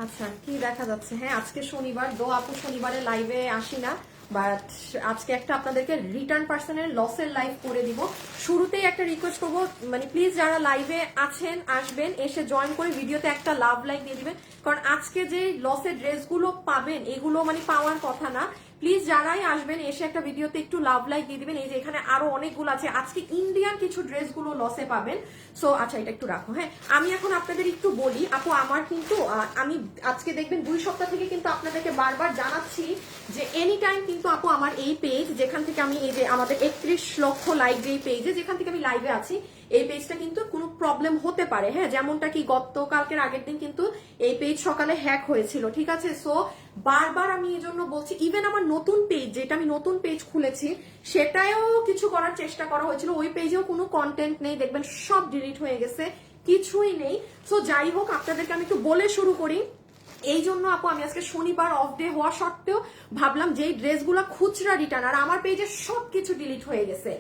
আচ্ছা, কি দেখা যাচ্ছে? হ্যাঁ, আজকে শনিবার, দো আপু শনিবারে লাইভে আসি না, বাট আজকে একটা আপনাদেরকে রিটার্ন পার্সনের লসের লাইভ করে দিব। শুরুতেই একটা রিকোয়েস্ট করবো, মানে প্লিজ যারা লাইভে আছেন আসবেন, এসে জয়েন করে ভিডিওতে একটা লাভ লাইক দিয়ে দিবেন, কারণ আজকে যে লসের ড্রেসগুলো পাবেন এগুলো মানে পাওয়ার কথা না। প্লিজ যারাই আসবেন এসে একটা ভিডিওতে একটু লাভ লাইক দিয়ে দিবেন। এই যে এখানে আরো অনেকগুলো আছে, আজকে ইন্ডিয়ান কিছু ড্রেসগুলো লসে পাবেন। সো আচ্ছা, এটা একটু রাখো। হ্যাঁ, আমি এখন আপনাদের একটু বলি আপু, আমার কিন্তু আমি আজকে দেখবেন 2 সপ্তাহ থেকে কিন্তু আপনাদেরকে বারবার জানাচ্ছি যে এনি টাইম কিন্তু আপু আমার এই পেজ যেখান থেকে আমি, এই যে আমাদের 31 লক্ষ লাইক যেই পেজে যেখান থেকে আমি লাইভে আছি, এই পেজটা কিন্তু কোনো প্রবলেম হতে পারে। হ্যাঁ, যেমনটা কি গতকালকের আগের দিন কিন্তু এই পেজ সকালে হ্যাক হয়েছিল, ঠিক আছে? সো বারবার আমি এই জন্য বলছি, ইভেন আমার নতুন পেজ, যেটা আমি নতুন পেজ খুলেছি সেটাও কিছু করার চেষ্টা করা হয়েছিল, ওই পেজেও কোনো কন্টেন্ট নেই, দেখবেন সব ডিলিট হয়ে গেছে, কিছুই নেই। সো যাই হোক, আপনাদেরকে আমি একটু বলে শুরু করি। এই জন্য আপু আমি আজকে শনিবার অফ ডে হওয়া সত্ত্বেও ভাবলাম যে এই ড্রেসগুলো খুচরা রিটার্ন, আর আমার পেজে সবকিছু ডিলিট হয়ে গেছে,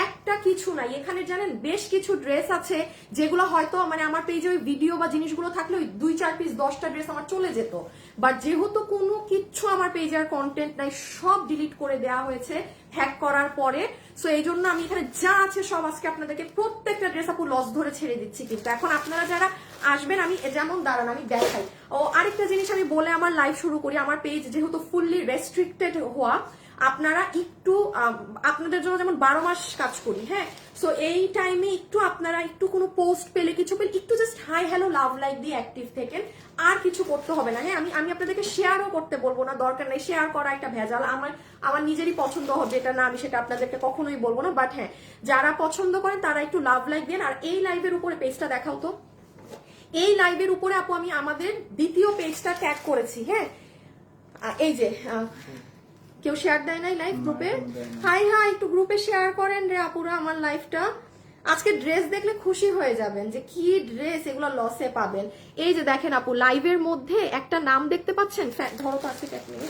একটা কিছু নাই। এখানে জানেন বেশ কিছু ড্রেস আছে যেগুলো হয়তো মানে আমার পেজে ওই ভিডিও বা জিনিসগুলো থাকলে ওই 2-4 পিস 10টা ড্রেস আমার চলে যেত, বাট যেহেতু কোনো কিচ্ছু আমার পেজে আর কন্টেন্ট নাই, সব ডিলিট করে দেওয়া হয়েছে হ্যাক করার পরে। সো এই জন্য আমি এখানে যা আছে সব আজকে আপনাদেরকে প্রত্যেকটা ড্রেস আপু লস ধরে ছেড়ে দিচ্ছি। কিন্তু এখন আপনারা যারা আসবেন, আমি যেমন দাঁড়ান আমি দেখাই। ও আরেকটা জিনিস আমি বলে আমার লাইভ শুরু করি। আমার পেজ যেহেতু ফুললি রেস্ট্রিক্টেড হওয়া, আপনারা একটু আপনাদের জন্য যেমন 12 মাস কাজ করি, হ্যাঁ, সো এই টাইমে একটু আপনারা একটু কোনো পোস্ট পেলে কিছু পেলে একটু just hi hello love like দিয়ে অ্যাক্টিভ থেকেন, আর কিছু করতে হবে না। হ্যাঁ, আমি আপনাদেরকে শেয়ারও করতে বলবো না, দরকার নেই, শেয়ার করা একটা ভেজাল। আমার নিজেরই পছন্দ হবে এটা না, আমি সেটা আপনাদেরকে কখনোই বলবো না, বাট হ্যাঁ, যারা পছন্দ করেন তারা একটু লাভ লাইক দেন। আর এই লাইভের উপরে পেজটা দেখাও তো, এই লাইভের উপরে আপু আমি আমাদের দ্বিতীয় পেজটা ট্যাগ করেছি। হ্যাঁ, এই যে কেউ শেয়ার দেয় নাই লাইভ গ্রুপে? হাই হাই, একটু গ্রুপে শেয়ার করেন রে আপুরা আমার লাইভটা। আজকে ড্রেস দেখলে খুশি হয়ে যাবেন যে কি ড্রেস এগুলো লসে পাবেন। এই যে দেখেন আপু, লাইভের মধ্যে একটা নাম দেখতে পাচ্ছেন, ধরো তো আজকে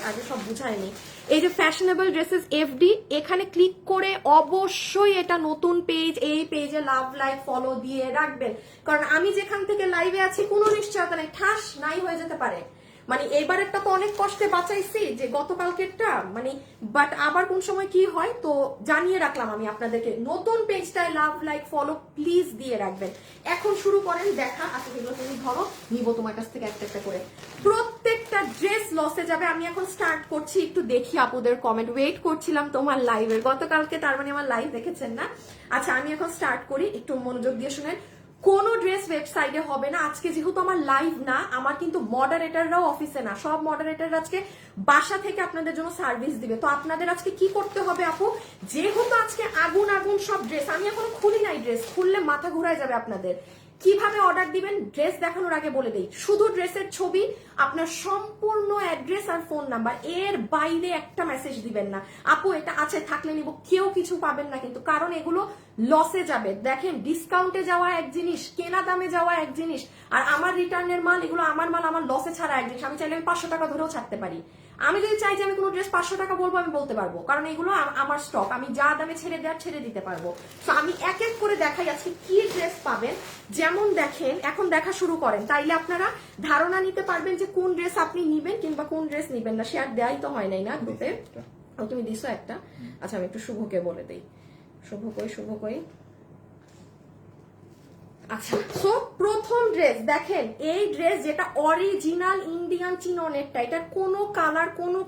আগে সব বুঝায়নি। এই যে ফ্যাশনেবল ড্রেসেস এফডি, এখানে ক্লিক করে অবশ্যই এটা নতুন পেজ, এই পেজে লাভ লাইক ফলো দিয়ে রাখবেন, কারণ আমি যেখান থেকে লাইভে আছি কোনো নিশ্চয়তা নেই, ঠাস নাই হয়ে যেতে পারে। মানে এইবারেরটা তো অনেক কষ্টে বাঁচাইছি, যে গতকালকেরটা মানে, বাট আবার কোন সময় কি হয় তো জানিয়ে রাখলাম আমি আপনাদেরকে। নতুন পেজটায় লাভ লাইক ফলো প্লিজ দিয়ে রাখবেন। এখন শুরু করেন দেখা। আচ্ছা, এগুলো তুমি ধরো, নিব তোমার কাছ থেকে একটা একটা করে, প্রত্যেকটা ড্রেস লসে যাবে। আমি এখন স্টার্ট করছি, একটু দেখি আপুদের কমেন্ট, ওয়েট করছিলাম তোমার লাইভের গতকালকে, তার মানে আমার লাইভ দেখেছেন না। আচ্ছা, আমি এখন স্টার্ট করি, একটু মনোযোগ দিয়ে শুনেন। কোন ড্রেস ওয়েবসাইটে হবে না আজকে, যেহেতু আমার লাইভ না, আমার কিন্তু মডারেটররাও অফিসে না, সব মডারেটররা আজকে বাসা থেকে আপনাদের জন্য সার্ভিস দিবে। তো আপনাদের আজকে কি করতে হবে আপু, যেহেতু আজকে আগুন আগুন সব ড্রেস, আমি এখনো খুলি নাই ড্রেস, খুললে মাথা ঘুরায় যাবে আপনাদের। কিভাবে অর্ডার দিবেন ড্রেস দেখানোর আগে বলে দেই, শুধু ড্রেসের ছবি, আপনার সম্পূর্ণ অ্যাড্রেস আর ফোন নাম্বার, এর বাইরে একটা মেসেজ দিবেন না। আপু এটা আছে থাকলে নিব, কেউ কিছু পাবেন না কিন্তু, কারণ এগুলো লসে যাবে। দেখেন, ডিসকাউন্টে যাওয়া এক জিনিস, কেনা দামে যাওয়া এক জিনিস, আর আমার রিটার্নের মাল, এগুলো আমার মাল, আমার লসে ছাড়া এক জিনিস। আমি চাইলে আমি 500 টাকা ধরেও ছাড়তে পারি। আমি যদি চাই যে আমি কোনো ড্রেস 500 টাকা বলবো, আমি বলতে পারবো, কারণ এগুলো আমার স্টক, আমি যা দামে ছেড়ে দেওয়ার ছেড়ে দিতে পারবো। তো আমি এক এক করে দেখাই আজকে কি ড্রেস পাবেন। যেমন দেখেন, এখন দেখা শুরু করেন, তাইলে আপনারা ধারণা নিতে পারবেন যে কোন ড্রেস আপনি নিবেন কিংবা কোন ড্রেস নিবেন না। শেয়ার দেওয়াই তো হয় নাই না গ্রুপে? ও তুমি দিছো একটা। আচ্ছা, আমি একটু শুভকে বলে দিই। শুভ কই। আচ্ছা, সো প্রথম ড্রেস দেখেন, এই ড্রেস যেটা অরিজিনাল ইন্ডিয়ান চিননেরটা, এটার কোনো কালার কোনো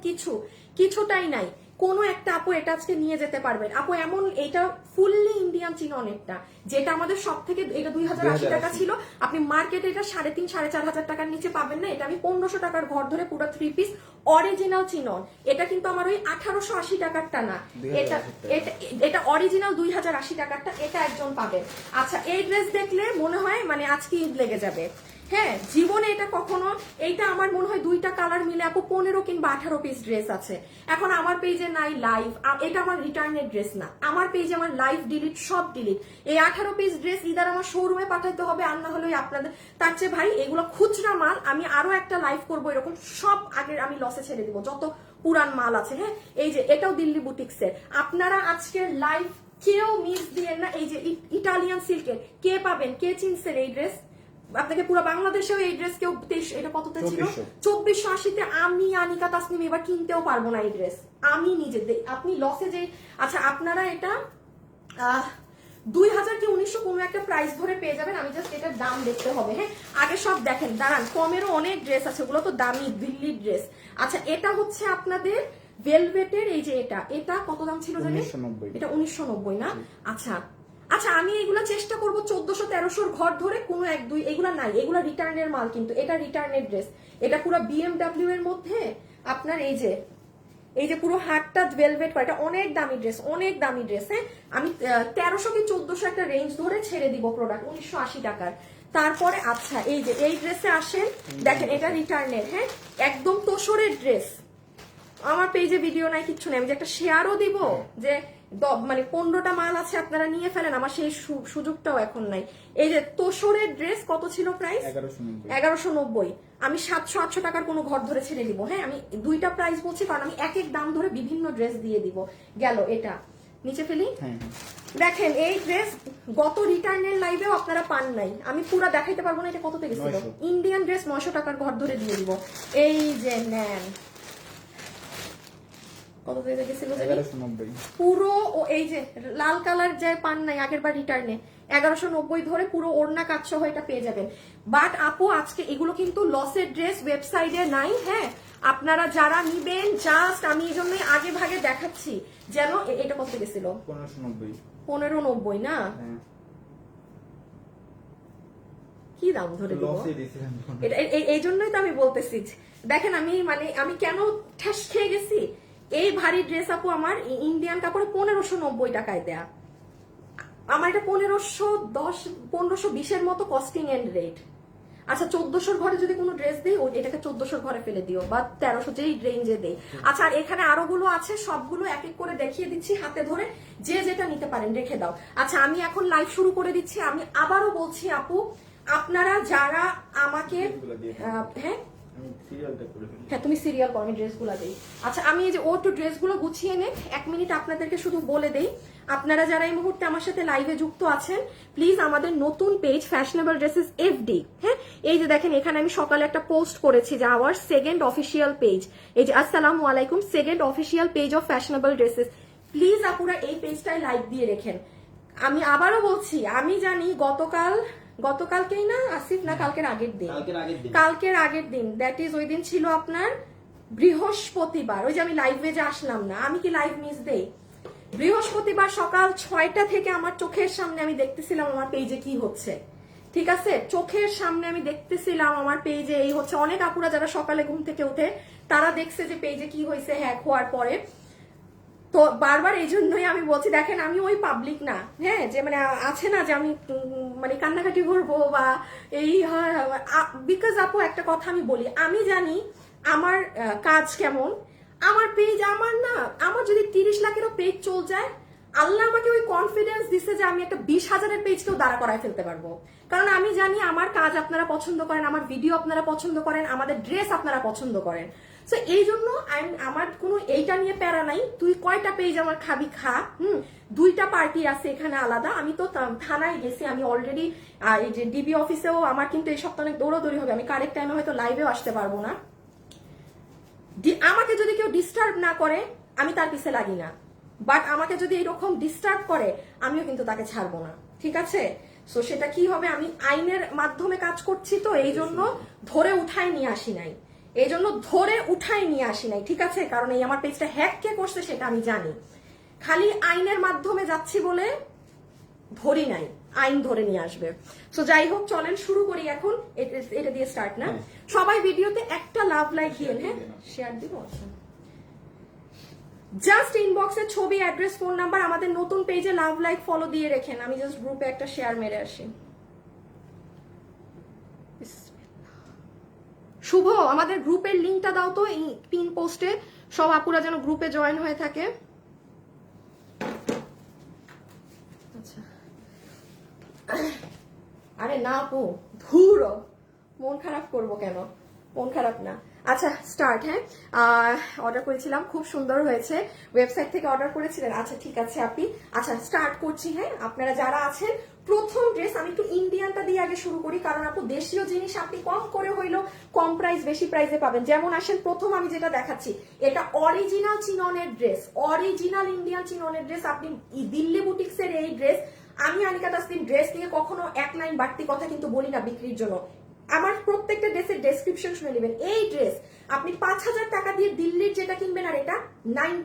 কিছুটাই নাই। কোনো একটা আপু এটা আজকে নিয়ে যেতে পারবেন আপু, এমন এটা ফুললি ইন্ডিয়ান চিননেরটা, যেটা আমাদের সব থেকে, এটা 2080 টাকা ছিল, আপনি মার্কেটে এটা 3,500-4,500 টাকার নিচে পাবেন না। এটা আমি 1500 টাকার ঘর ধরে পুরো 3 পিস অরিজিনাল চিনন। এটা কিন্তু আমার ওই 1880 টাকারটা না, এটা অরিজিনাল 2080 টাকারটা, এটা একজন পাবেন। আচ্ছা, এই ড্রেস দেখলে মনে হয় মানে আজকে ঈদ লেগে যাবে। হ্যাঁ, জীবনে এটা কখনো, এইটা আমার মনে হয় 2টা কালার মিলে আপু 15 কিংবা 18 পিস ড্রেস আছে। এখন আমার পেজে নাই লাইভ, এটা আমার রিটার্নের ড্রেস না, আমার পেজে আমার লাইভ ডিলিট, সব ডিলিট। এই 18 পিস ড্রেস ইদার আমার শোরুমে পাঠাইতে হবে, আর না হলে আপনাদের, তার চেয়ে ভাই এগুলো খুচরা মাল, আমি আরো একটা লাইভ করবো এরকম, সব আগের আমি লসে ছেড়ে দিব যত পুরান মাল আছে। হ্যাঁ, এই যে এটাও দিল্লি বুটিক্সের, আপনারা আজকের লাইভ কেউ মিস দিয়েন না। এই যে ইটালিয়ান সিল্কের, কে পাবেন, কে চিনছেন এই ড্রেস? আপনাকে পুরো বাংলাদেশেও এই ড্রেস কেউ এটা কততে ছিল 2480-তে। আমি আনিকা তাসনিম এবার কিনতেও পারবো না এই ড্রেস, আমি নিজে আপনি লসে যে, আচ্ছা আপনারা এটা 2000 কি 1900 কোনো একটা প্রাইস ধরে পেয়ে যাবেন, আমি জাস্ট এটার দাম দেখতে হবে। হ্যাঁ আগে সব দেখেন, দাঁড়ান, কমেরও অনেক ড্রেস আছে, ওগুলো তো দামি দিল্লির ড্রেস। আচ্ছা এটা হচ্ছে আপনাদের ভেলভেটের, এই যে এটা কত দাম ছিল জানেন? এটা 1990 না? আচ্ছা আচ্ছা আমি এগুলা চেষ্টা করবো 1400-1300 ঘর ধরে, কোনো 1-2 এগুলা নাই, এগুলা রিটার্নের মাল, কিন্তু এটা রিটার্নের ড্রেস। এটা পুরো BMW এর মধ্যে আপনার এই যে পুরো হাতটা ভেলভেট করা, এটা অনেক দামি ড্রেস, অনেক দামি ড্রেস। হ্যাঁ আমি 1300 কি 1400 একটা রেঞ্জ ধরে ছেড়ে দিব প্রোডাক্ট 1980 টাকার। তারপরে আচ্ছা এই যে এই ড্রেসে আসেন, দেখেন এটা রিটার্নের, হ্যাঁ একদম তোষরের ড্রেস। আমার পেজে ভিডিও নাই, কিচ্ছু নাই, আমি যে একটা শেয়ারও দিব যে মানে 15টা মাল আছে আপনারা নিয়ে ফেলেন, আমার সেই সুযোগটাও এখন নাই। এই যে তোষরের ড্রেস কত ছিল প্রাইস? 1190। আমি 700-800 টাকার কোনো ঘর ধরে ছেড়ে দিব। হ্যাঁ আমি দুইটা প্রাইস বলছি কারণ আমি এক এক দাম ধরে বিভিন্ন ড্রেস দিয়ে দিব। গেল এটা নিচে ফেলি। দেখেন এই ড্রেস গত রিটার্নের লাইভেও আপনারা পান নাই, আমি পুরো দেখাইতে পারবো না এটা কত থেকে ছিল। ইন্ডিয়ান ড্রেস 900 টাকার ঘর ধরে দিয়ে দিব। এই যে নেন, কত থেকে গেছিল পুরো, ও এই যে লাল কালার যে পান নাই আগের বার রিটার্নে, 1190 ধরে পুরো ওড়না কাজ সহ এটা পেয়ে যাবেন। বাট আপু আজকে এগুলো কিন্তু লসের ড্রেস, ওয়েবসাইটে নাই। হ্যাঁ আপনারা যারা নিবেন জাস্ট আমি এই জন্যই আগে ভাগে দেখাচ্ছি যেন। এটা কত গেছিল? 1590 না? কি দাম ধরে দিব? এই জন্যই তো আমি বলতেছি। দেখেন আমি কেন ঠাস খেয়ে গেছি। এই ভারী ড্রেস আপু আমার ইন্ডিয়ান কাপড়ে 1590 টাকায় দেয়া, আমার এটা 1520 মতো কস্টিং এন্ড রেট। আচ্ছা 1400 ঘরে যদি কোনো ড্রেস দিই এটাকে 1400 ঘরে ফেলে দিও, বা 1300 যেই রেঞ্জে দেই। আচ্ছা আর এখানে আরো গুলো আছে, সবগুলো এক এক করে দেখিয়ে দিচ্ছি হাতে ধরে, যে যেটা নিতে পারেন রেখে দাও। আচ্ছা আমি এখন লাইভ শুরু করে দিচ্ছি। আমি আবারও বলছি আপু, আপনারা যারা আমাকে হ্যাঁ তুমি সিরিয়াল করো, আমি ড্রেসগুলো দেই। আচ্ছা আমি এই যে ড্রেসগুলো গুছিয়ে নে, 1 মিনিট আপনাদেরকে শুধু বলে দেই। আপনারা যারা এই মুহূর্তে আমার সাথে লাইভে যুক্ত আছেন প্লিজ আমাদের নতুন পেজ ফ্যাশনেবল ড্রেসেস এফডি। হ্যাঁ এই যে দেখেন এখানে আমি সকালে একটা পোস্ট করেছি যে আওয়ার সেকেন্ড অফিসিয়াল পেজ, এই যে আসসালামু আলাইকুম, second official page of fashionable dresses. Please আপুরা এই পেজটায় লাইক দিয়ে রেখেন। আমি আবারও বলছি, আমি জানি গতকালকেই না আসিফ, না কালকের আগের দিন দ্যাট ইজ ওই দিন ছিল আপনার বৃহস্পতিবার, ওই যে আমি লাইভে যে আসলাম না, আমি কি লাইভ মিস দেই? বৃহস্পতিবার সকাল 6টা থেকে আমার চোখের সামনে আমি দেখতেছিলাম আমার পেজে কি হচ্ছে। ঠিক আছে, চোখের সামনে আমি দেখতেছিলাম আমার পেজে এই হচ্ছে। অনেক আপুরা যারা সকালে ঘুম থেকে উঠে তারা দেখছে যে পেজে কি হয়েছে হ্যাক হওয়ার পরে। তো বারবার এই জন্যই আমি বলছি, দেখেন আমি ওই পাবলিক না, হ্যাঁ যে মানে আছে না যে আমি মানে কান্নাকাটি করবো বা এই বিকজ আপু একটা কথা আমি বলি, আমি জানি আমার কাজ কেমন, আমার পেজ আমার যদি 30 লাখেরও পেজ চল যায়, আল্লাহ আমাকে ওই কনফিডেন্স দিছে যে আমি একটা 20,000-এর পেজকেও দাঁড়া করায় ফেলতে পারবো। কারণ আমি জানি আমার কাজ আপনারা পছন্দ করেন, আমার ভিডিও আপনারা পছন্দ করেন, আমাদের ড্রেস আপনারা পছন্দ করেন। সো এই জন্য আমার কোনো এইটা নিয়ে প্যারা নাই, তুই কয়টা পেজ আমার খাবি খা। 2টা পার্টি আছে এখানে আলাদা। আমি তো থানায় গেছি, আমি অলরেডি এই যে ডিবি অফিসেও আমার কিন্তু এই সপ্তাহে অনেক দৌড়াদৌড়ি হবে, আমি কারেক্ট টাইমে হয়তো লাইভেও আসতে পারবো না। আমাকে যদি কেউ ডিস্টার্ব না করে আমি তার পিছে লাগি না, বাট আমাকে যদি এরকম ডিস্টার্ব করে আমিও কিন্তু তাকে ছাড়বো না। ঠিক আছে, সো সেটা কি হবে, আমি আইনের মাধ্যমে কাজ করছি, তো এই জন্য ধরে উঠাই নিয়ে আসি নাই, ঠিক আছে। কারণ এই আমার পেজটা হ্যাক কে করছে সেটা আমি জানি, খালি আইনের মাধ্যমে যাচ্ছি বলে ধরি নাই, আইন ধরে নিয়ে আসবে। সো যাই হোক চলেন শুরু করি এখন। এটা দিয়ে স্টার্ট না, সবাই ভিডিওতে একটা লাভ লাইক দিন। হ্যাঁ শেয়ার দিব, আচ্ছা জাস্ট ইনবক্সে ছবি, অ্যাড্রেস, ফোন নাম্বার, আমাদের নতুন পেজে লাভ লাইক ফলো দিয়ে রেখেন। আমি জাস্ট গ্রুপে একটা শেয়ার মেরে আসি। শুভ আমাদের গ্রুপের লিংকটা দাও তো এই পিন পোস্টে, সব আপুরা যেন গ্রুপে জয়েন হয়ে থাকে। আচ্ছা আরে না আপু, ধুর মন খারাপ করবো কেন, মন খারাপ না। আচ্ছা স্টার্ট। হ্যাঁ, অর্ডার করেছিলাম, খুব সুন্দর হয়েছে। ওয়েবসাইট থেকে অর্ডার করেছিলেন? আচ্ছা ঠিক আছে আপনি। আচ্ছা স্টার্ট করছি। হ্যাঁ, আপনারা যারা আছেন, প্রথম ড্রেস আমি একটু ইন্ডিয়ানটা দিয়ে আগে শুরু করি, কারণ আপু দেশীয় জিনিস আপনি কম করে হইলেও কম প্রাইস বেশি প্রাইসে পাবেন। যেমন আসেন, প্রথম আমি যেটা দেখাচ্ছি, এটা অরিজিনাল চিননের ড্রেস, অরিজিনাল ইন্ডিয়ান চিননের ড্রেস। আপনি দিল্লি বুটিক্সের এই ড্রেস, আমি আনিকা তাসনিম ড্রেস নিয়ে কখনো এক লাইন বাড়তি কথা কিন্তু বলি না বিক্রির জন্য। আমার প্রত্যেকটা ড্রেসের ডেসক্রিপশন শুনে নেবেন। এই ড্রেস আপনি 5,000 টাকা দিয়ে দিল্লির যেটা কিনবেন আর এটা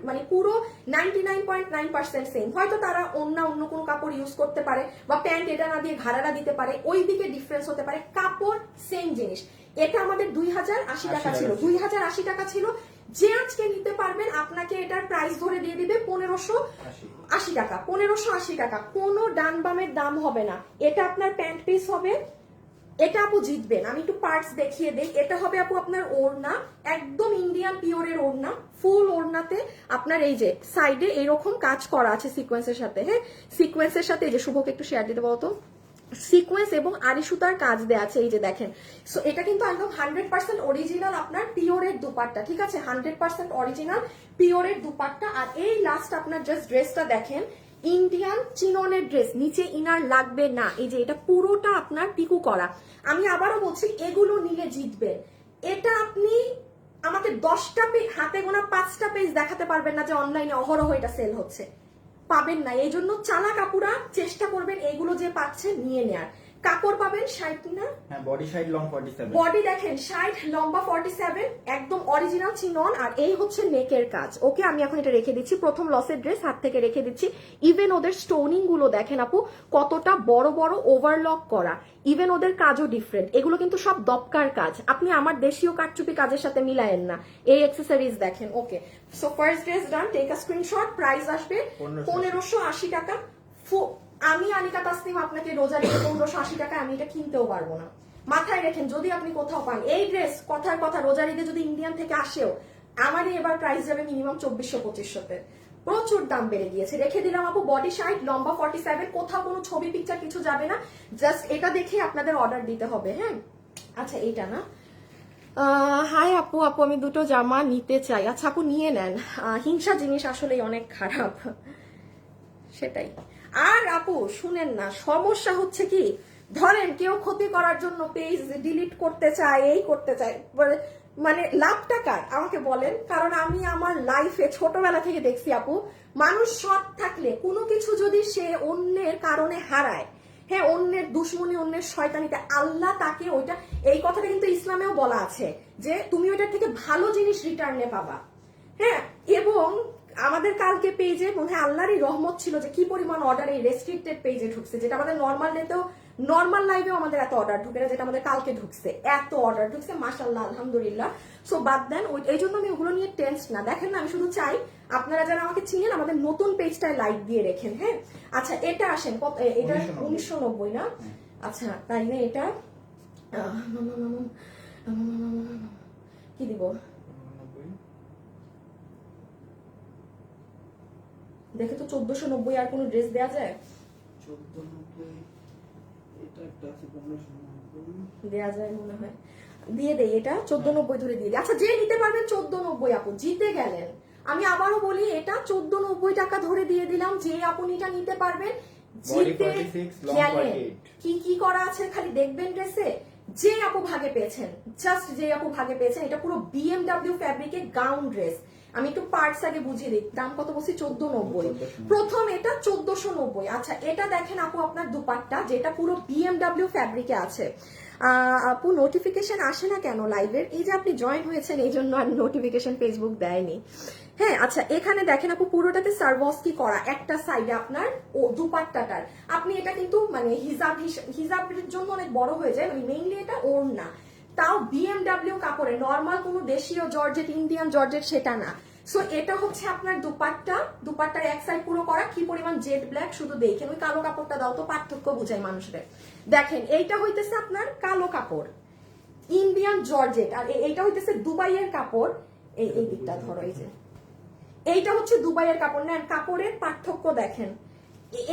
মানে পুরো 99.9% সেম। হয়তো তারা অন্য কোনো কাপড় ইউজ করতে পারে, বা প্যান্ট এটা না দিয়ে ঘাড়ারা দিতে পারে, ওই দিকে ডিফারেন্স হতে পারে, কাপড় সেম জিনিস। এটা আমাদের 2080 টাকা ছিল, 2080 টাকা ছিল। যে আজকে নিতে পারবেন আপনাকে এটার প্রাইস ধরে দিয়ে দিবে 1580 টাকা, 1580 টাকা। কোনো ডান বামের দাম হবে না। এটা আপনার প্যান্ট পিস হবে, এটা আপু জিতবেন। আমি একটু পার্টস দেখিয়ে দেই। এটা হবে আপু আপনার ওড়না, একদম ইন্ডিয়ান পিওরের ওড়না, ফুল ওড়নাতে আপনার এই যে সাইডে এইরকম কাজ করা আছে সিকোয়েন্সের সাথে। হ্যাঁ, সিকোয়েন্সের সাথে এই যে শুভকে একটু শেয়ার দিতে বলতো, সিকোয়েন্স এবং আড়ি সুতার কাজ দেওয়া আছে, এই যে দেখেন। সো এটা কিন্তু একদম 100% অরিজিনাল আপনার পিওরের দুপাট্টা, ঠিক আছে? 100% অরিজিনাল পিওরের দুপাট্টা। আর এই লাস্ট আপনার জাস্ট ড্রেসটা দেখেন, ইন্ডিয়ান চিননের ড্রেস, নিচে ইনার লাগবে না। এই যে এটা পুরোটা আপনার পিকু করা। আমি আবারও বলছি, এগুলো নিলে জিতবে। এটা আপনি আমাকে 10টা পেজ, হাতে গোনা 5টা পেজ দেখাতে পারবেন না যে অনলাইনে অহরহ এটা সেল হচ্ছে, পাবেন না। এই জন্য চালা কাপুরা চেষ্টা করবেন এগুলো যে পাচ্ছেন নিয়ে নেয়ার। কাপড় পাবেন 60 না? হ্যাঁ, বডি সাইড লং 47, বডি দেখেন 60, লম্বা 47, একদম অরিজিনাল চিনন। আর এই হচ্ছে নেকের কাজ। ওকে, আমি এখন এটা রেখে দিচ্ছি, প্রথম লসের ড্রেস হাত থেকে রেখে দিচ্ছি। ইভেন ওদের স্টোনিং গুলো দেখেন আপু, কতটা বড় বড় ওভারলক করা। ইভেন ওদের কাজও ডিফারেন্ট। এগুলো কিন্তু সব দপকার কাজ, আপনি আমার দেশীয় কারচুপি কাজের সাথে মিলায়েন না। এই অ্যাক্সেসরিজ দেখেন। Okay, so first dress done, take a screenshot. Price আসবে 1580 টাকা। আমি আনিকা তাসনিম আপনাকে রোজারিতে 1580 টাকা আমি এটা কিনতেও পারবো না। মাথায় রেখেন, যদি আপনি কোথাও পান এই ড্রেস, কথার কথা রোজারিতে যদি ইন্ডিয়ান থেকে আসেও, আমারই এবার প্রাইস যাবে মিনিমাম 2400-2500-তে। প্রচুর দাম বেড়ে গিয়েছে। রেখে দিলাম আপু, বডি 60, লম্বা 47, কোথাও কোনো ছবি পিকচার কিছু যাবে না, জাস্ট এটা দেখে আপনাদের অর্ডার দিতে হবে। হ্যাঁ, আচ্ছা এইটা না। হাই আপু, আমি দুটো জামা নিতে চাই। আচ্ছা আপু নিয়ে নেন, হিংসা জিনিস আসলে অনেক খারাপ, সেটাই। আর আপু শুনেন না, সমস্যা হচ্ছে কি, ধরেন কেউ ক্ষতি করার জন্য পেজ ডিলিট করতে চায়, এই করতে চায়, মানে লাভ টাকার আমাকে বলেন। কারণ আমি আমার লাইফে ছোটবেলা থেকে দেখছি আপু, মানুষ সৎ থাকলে কোনো কিছু যদি সে অন্যের কারণে হারায়, হ্যাঁ, অন্যের দুশ্মনী, অন্যের শয়তানিতে, আল্লাহ তাকে ওইটা, এই কথাটা কিন্তু ইসলামেও বলা আছে যে তুমি ওইটার থেকে ভালো জিনিস রিটার্নে পাবা। হ্যাঁ, এবং আমাদের কালকে পেজে মনে হয় আল্লাহরই রহমত ছিল যে কি পরিমাণ অর্ডার এই রেস্ট্রিক্টেড পেজে ঢুকছে, যেটা আমাদের নর্মাল ডেতেও, নর্মাল লাইভেও আমাদের এত অর্ডার ঢুকে না, যেটা আমাদের কালকে ঢুকছে, এত অর্ডার ঢুকছে, মাশাআল্লাহ, আলহামদুলিল্লাহ। সো বাদ দেন, এই জন্য আমি ওগুলো নিয়ে টেন্স না। দেখেন না, আমি শুধু চাই আপনারা যারা আমাকে চিনেন আমাদের নতুন পেজটায় লাইক দিয়ে রেখেন। হ্যাঁ, আচ্ছা এটা আসেন, এটা 1990 না? আচ্ছা তাই না, এটা কি দিব, দেখে তো 1490 আর কোন ড্রেস দেয়া যায়? 1490, এটা একটা আছে 1590 দেয়া যায় মনে হয়, দিয়ে দেই। এটা 1490 ধরে দিয়ে দিই। আচ্ছা, যে নিতে পারবেন 1490 আপু জিতে গেলেন। আমি আবারও বলি, এটা 1490 টাকা ধরে দিয়ে দিলাম। যে আপুনিটা নিতে পারবেন জিতে গেলেন। কি কি করা আছে খালি দেখবেন ড্রেসে। যে আপু ভাগে পেয়েছেন, জাস্ট যে আপু ভাগে পেয়েছেন, এটা পুরো BMW ফ্যাব্রিকের গাউন ড্রেস। আমি একটু পার্টস আগে বুঝিয়ে দিই, দাম কত বলছি, 1490। প্রথম এটা 1490। আচ্ছা এটা দেখেন আপু, আপনার দুপাট্টা, যেটা পুরো BMW ফ্যাব্রিকে আছে। আপু নোটিফিকেশন আসে না কেন লাইভের? এই যে আপনি জয়েন হয়েছেন, এই জন্য আর নোটিফিকেশন ফেসবুক দেয়নি। হ্যাঁ, আচ্ছা এখানে দেখেন আপু, পুরোটাতে সার্ভসকি করা, একটা সাইডে আপনার ও দুপাট্টাটার, আপনি এটা কিন্তু মানে হিজাবের জন্য অনেক বড় হয়ে যায়, মানে মেইনলি এটা ওড়না, তাও BMW কাপড়ে, নর্মাল কোনো দেশীয় জর্জেট, ইন্ডিয়ান জর্জেট সেটা না। সো এটা হচ্ছে আপনার দুপাট্টা, দুপাট্টার এক সাইড পুরো করা, কি পরিমাণ জেড ব্ল্যাক, শুধু দেখেন। ওই কালো কাপড়টা দাও তো, পার্থক্য বুঝাই মানুষদের। দেখেন এইটা হইতেছে আপনার কালো কাপড়, ইন্ডিয়ান জর্জেট, আর এইটা হইতেছে দুবাইয়ের কাপড়। এই দিকটা ধরো, এই যে এইটা হচ্ছে দুবাইয়ের কাপড়। নেন, কাপড়ের পার্থক্য দেখেন।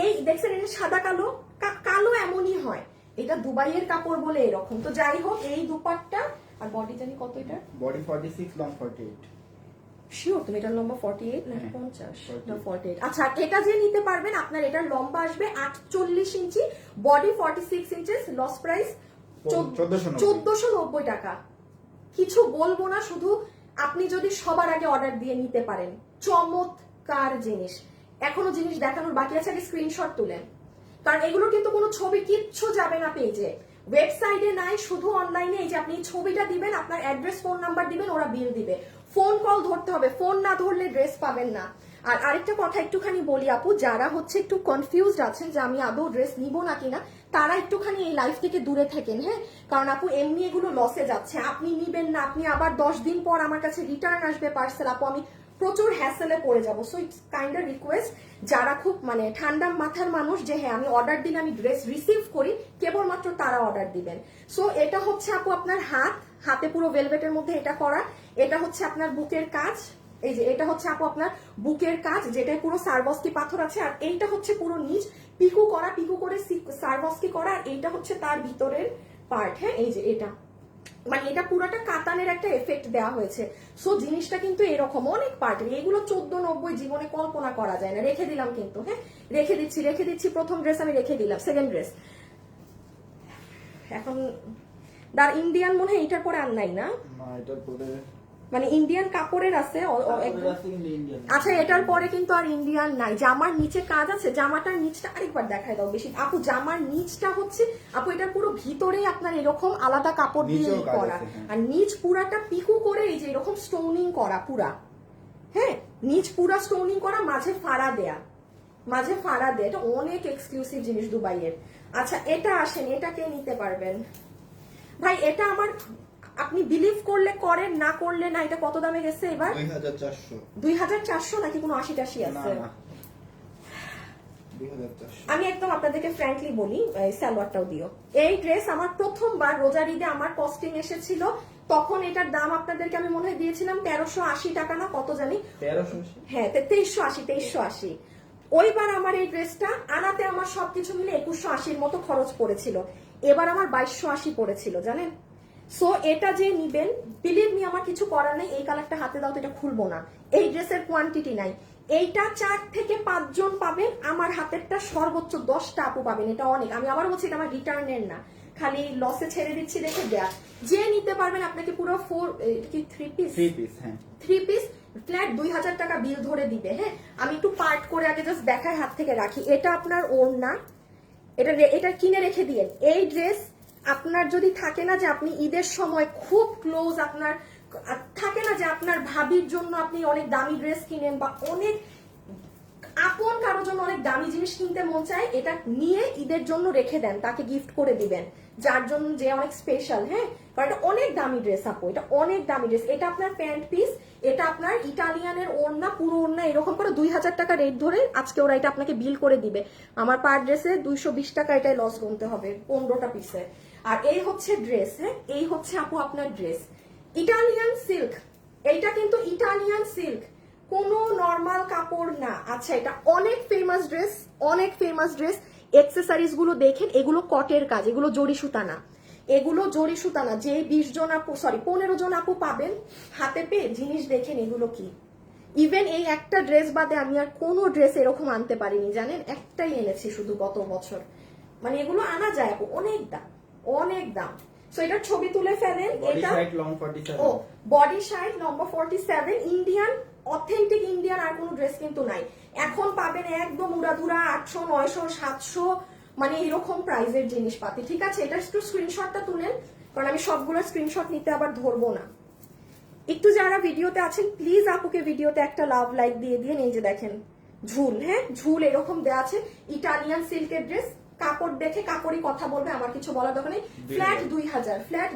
এই দেখছেন, এটা সাদা কালো, কালো এমনই হয়, এটা দুবাইয়ের কাপড় বলে এরকম। তো যাই হোক, এই দুপাট্টা আর বডি জানি কত এটা? Body 46, long 48। শিওর তুমি এটার লম্বা 48 না হ্যাঁ, 50 48 না 48? আচ্ছা, এটা যে নিতে পারবেন আপনার এটার লম্বা আসবে 48 ইঞ্চি, বডি 46 ইঞ্চেস, লস প্রাইস 1490 টাকা। কিছু বলবো না, শুধু আপনি যদি সবার আগে অর্ডার দিয়ে নিতে পারেন, চমৎকার জিনিস। এখনো জিনিস দেখানোর বাকি আছে, আগে স্ক্রিনশট তুলেন, কারণ এগুলো কিন্তু কোনো ছবি কিচ্ছু যাবে না পেজে, ওয়েবসাইটে নাই, শুধু অনলাইনে। এই যে আপনি ছবিটা দিবেন, আপনার অ্যাড্রেস ফোন নাম্বার দিবেন, ওরা বিল দিবে। ফোন কল ধরতে হবে, ফোন না ধরলে ড্রেস পাবেন না। আর আরেকটা কথা একটুখানি বলি আপু, যারা হচ্ছে একটু কনফিউজড আছেন যে আমি আদৌ ড্রেস নিব না কিনা, তারা একটুখানি এই লাইফ থেকে দূরে থাকেন, হ্যাঁ। কারণ আপু এমনি এগুলো লসে যাচ্ছে, আপনি নিবেন না, আপনি আবার 10 দিন পর আমার কাছে রিটার্ন আসবে পার্সেল, আপু আমি প্রচুর হ্যাসেলে পড়ে যাবো। So it's kind of request, যারা খুব মানে ঠান্ডা মাথার মানুষ, যে হ্যাঁ আমি অর্ডার দিলে আমি ড্রেস রিসিভ করি, কেবলমাত্র তারা অর্ডার দিবেন। সো এটা হচ্ছে আপু আপনার হাতে পুরো ভেলভেটের মধ্যে এটা করা। এটা হচ্ছে আপনার বুকের কাজ, এই যে এটা হচ্ছে আপু আপনার বুকের কাজ, যেটা পুরো সারবস্কি পাথর আছে। আর এইটা হচ্ছে পুরো নিচ পিকু করা, পিকু করে সারবস্কি করা। আর এইটা হচ্ছে তার ভিতরের পার্ট, হ্যাঁ এই যে এটা, মানে এটা পুরোটা কাতানের একটা এফেক্ট দেওয়া হয়েছে। সো জিনিসটা কিন্তু এরকম অনেক পার্টের, এগুলো 1490 জীবনে কল্পনা করা যায় না। রেখে দিলাম কিন্তু, হ্যাঁ রেখে দিচ্ছি। প্রথম ড্রেস আমি রেখে দিলাম, সেকেন্ড ড্রেস এখন ইন্ডিয়ান মনে হয় এটার পরে আর নাই না, এটার পরে মানে ইন্ডিয়ান কাপড়ের আছে আচ্ছা, এটার পরে কিন্তু আর ইন্ডিয়ান নাই। জামার নিচে কাজ আছে, জামাটার নিচটা আরেকবার দেখায় দাও বেশি আপু। জামার নিচটা হচ্ছে আপু এটার পুরো ভিতরে আপনার এরকম আলাদা কাপড় দিয়ে করা, আর নিচ পুরাটা পিকু করে এই যে এরকম স্টোনিং করা পুরা, হ্যাঁ নিচ পুরা স্টোনিং করা, মাঝে ফাড়া দেয়া, এটা অনেক এক্সক্লুসিভ জিনিস দুবাইয়ের। আচ্ছা এটা আসেন, এটা কে নিতে পারবেন ভাই? এটা আমার, আপনি বিলিভ করলে করেন, না করলে না। এটা কত দামে গেছে এবার? 2400 নাকি কোনো 80-টাশি আছে? আমি একদম আপনাদেরকে ফ্র্যাঙ্কলি বলি, সালোয়ারটাও দিও। এই ড্রেস আমার প্রথমবার রোজার ঈদে আমার কস্টিং এসেছিল, তখন এটার দাম আপনাদেরকে আমি মনে হয় দিয়েছিলাম 1380 টাকা না কত জানি, 1380, হ্যাঁ 2380। ওইবার আমার এই ড্রেসটা আনাতে আমার সবকিছু মিলে 2180-র মতো খরচ পড়েছিল। এবার আমার 2280 পড়েছিল জানেন। সো এটা যে নিবেন, বিলিভ মি আমার কিছু করার নেই। এই কালারটা হাতে দাও তো, এটা খুলবো না, এই ড্রেসের কোয়ান্টিটি নাই। এইটা 4 থেকে 5 জন পাবেন, আমার হাতেরটা সর্বোচ্চ 10টা আপু পাবেন। এটা অনেক, আমি আবার বলছি এটা আমার রিটার্নের না, খালি লসে ছেড়ে দিচ্ছি দেখে দেয়া। যে নিতে পারবেন আপনাকে পুরো 3 পিস ফ্ল্যাট 2000 টাকা বিল ধরে দিবে, হ্যাঁ। আমি একটু পার্ট করে আগে জাস্ট দেখায় হাত থেকে রাখি। এটা আপনার ওড়না, এটা কিনে রেখে দিয়ে। এই ড্রেস আপনার যদি থাকে না যে আপনি ঈদের সময় খুব ক্লোজ, আপনার থাকে না যে আপনার ভাবির জন্য আপনি অনেক দামি ড্রেস কিনেন, বা অনেক আপন কারোর জন্য অনেক দামি জিনিস কিনতে মন চায়, এটা নিয়ে ঈদের জন্য রেখে দেন, তাকে গিফট করে দিবেন, যার জন্য যে অনেক স্পেশাল, হ্যাঁ। কারণ এটা অনেক দামি ড্রেস আপু, এটা অনেক দামি ড্রেস। এটা আপনার প্যান্ট পিস, এটা আপনার ইটালিয়ানের ওড়না, পুরো ওড়না এরকম করে 2000 টাকা রেট ধরে আজকে ওরা এটা আপনাকে বিল করে দিবে। আমার পার ড্রেসে 220 টাকা এটাই লস গুনতে হবে 15টা পিসে। আর এই হচ্ছে ড্রেস, হ্যাঁ এই হচ্ছে আপু আপনার ড্রেস, ইটালিয়ান সিল্ক। এইটা কিন্তু ইটালিয়ান সিল্ক, কোনো নর্মাল কাপড় না। আচ্ছা এটা অনেক ফেমাস ড্রেস, এক্সেসরিজ গুলো দেখেন, এগুলো কটের কাজ, এগুলো জরি সুতা না, যে 20 জন আপু 15 জন আপু পাবেন হাতে পেয়ে জিনিস দেখেন এগুলো কি। ইভেন এই একটা ড্রেস বাদে আমি আর কোনো ড্রেস এরকম আনতে পারিনি জানেন, একটাই এনেছি শুধু গত বছর। মানে এগুলো আনা যায় আপু, অনেক দাম। সো এটার ছবি তুলে ফেলেন। এটা বডি সাইজ লম্বা 47, ইন্ডিয়ান, অথেন্টিক ইন্ডিয়ান আর কোনো ড্রেস কিন্তু নাই। এখন পাবেন একদম উড়াধুরা 800, 900, 700, মানে এরকম প্রাইসের জিনিসপাতি, ঠিক আছে। এটা একটু স্ক্রিনশটটা তুলেন, কারণ আমি সবগুলো স্ক্রিনশট নিতে আবার ধরবো না। একটু যারা ভিডিওতে আছেন প্লিজ আপুকে ভিডিওতে একটা লাভ লাইক দিয়ে দিয়ে। এই যে দেখেন ঝুল, হ্যাঁ ঝুল এরকম দেওয়া আছে, ইটালিয়ান সিল্কের ড্রেস। কাপড় দেখে কাপড়ই কথা বলবে, আমার কিছু বলার দরকার নেই। ফ্ল্যাট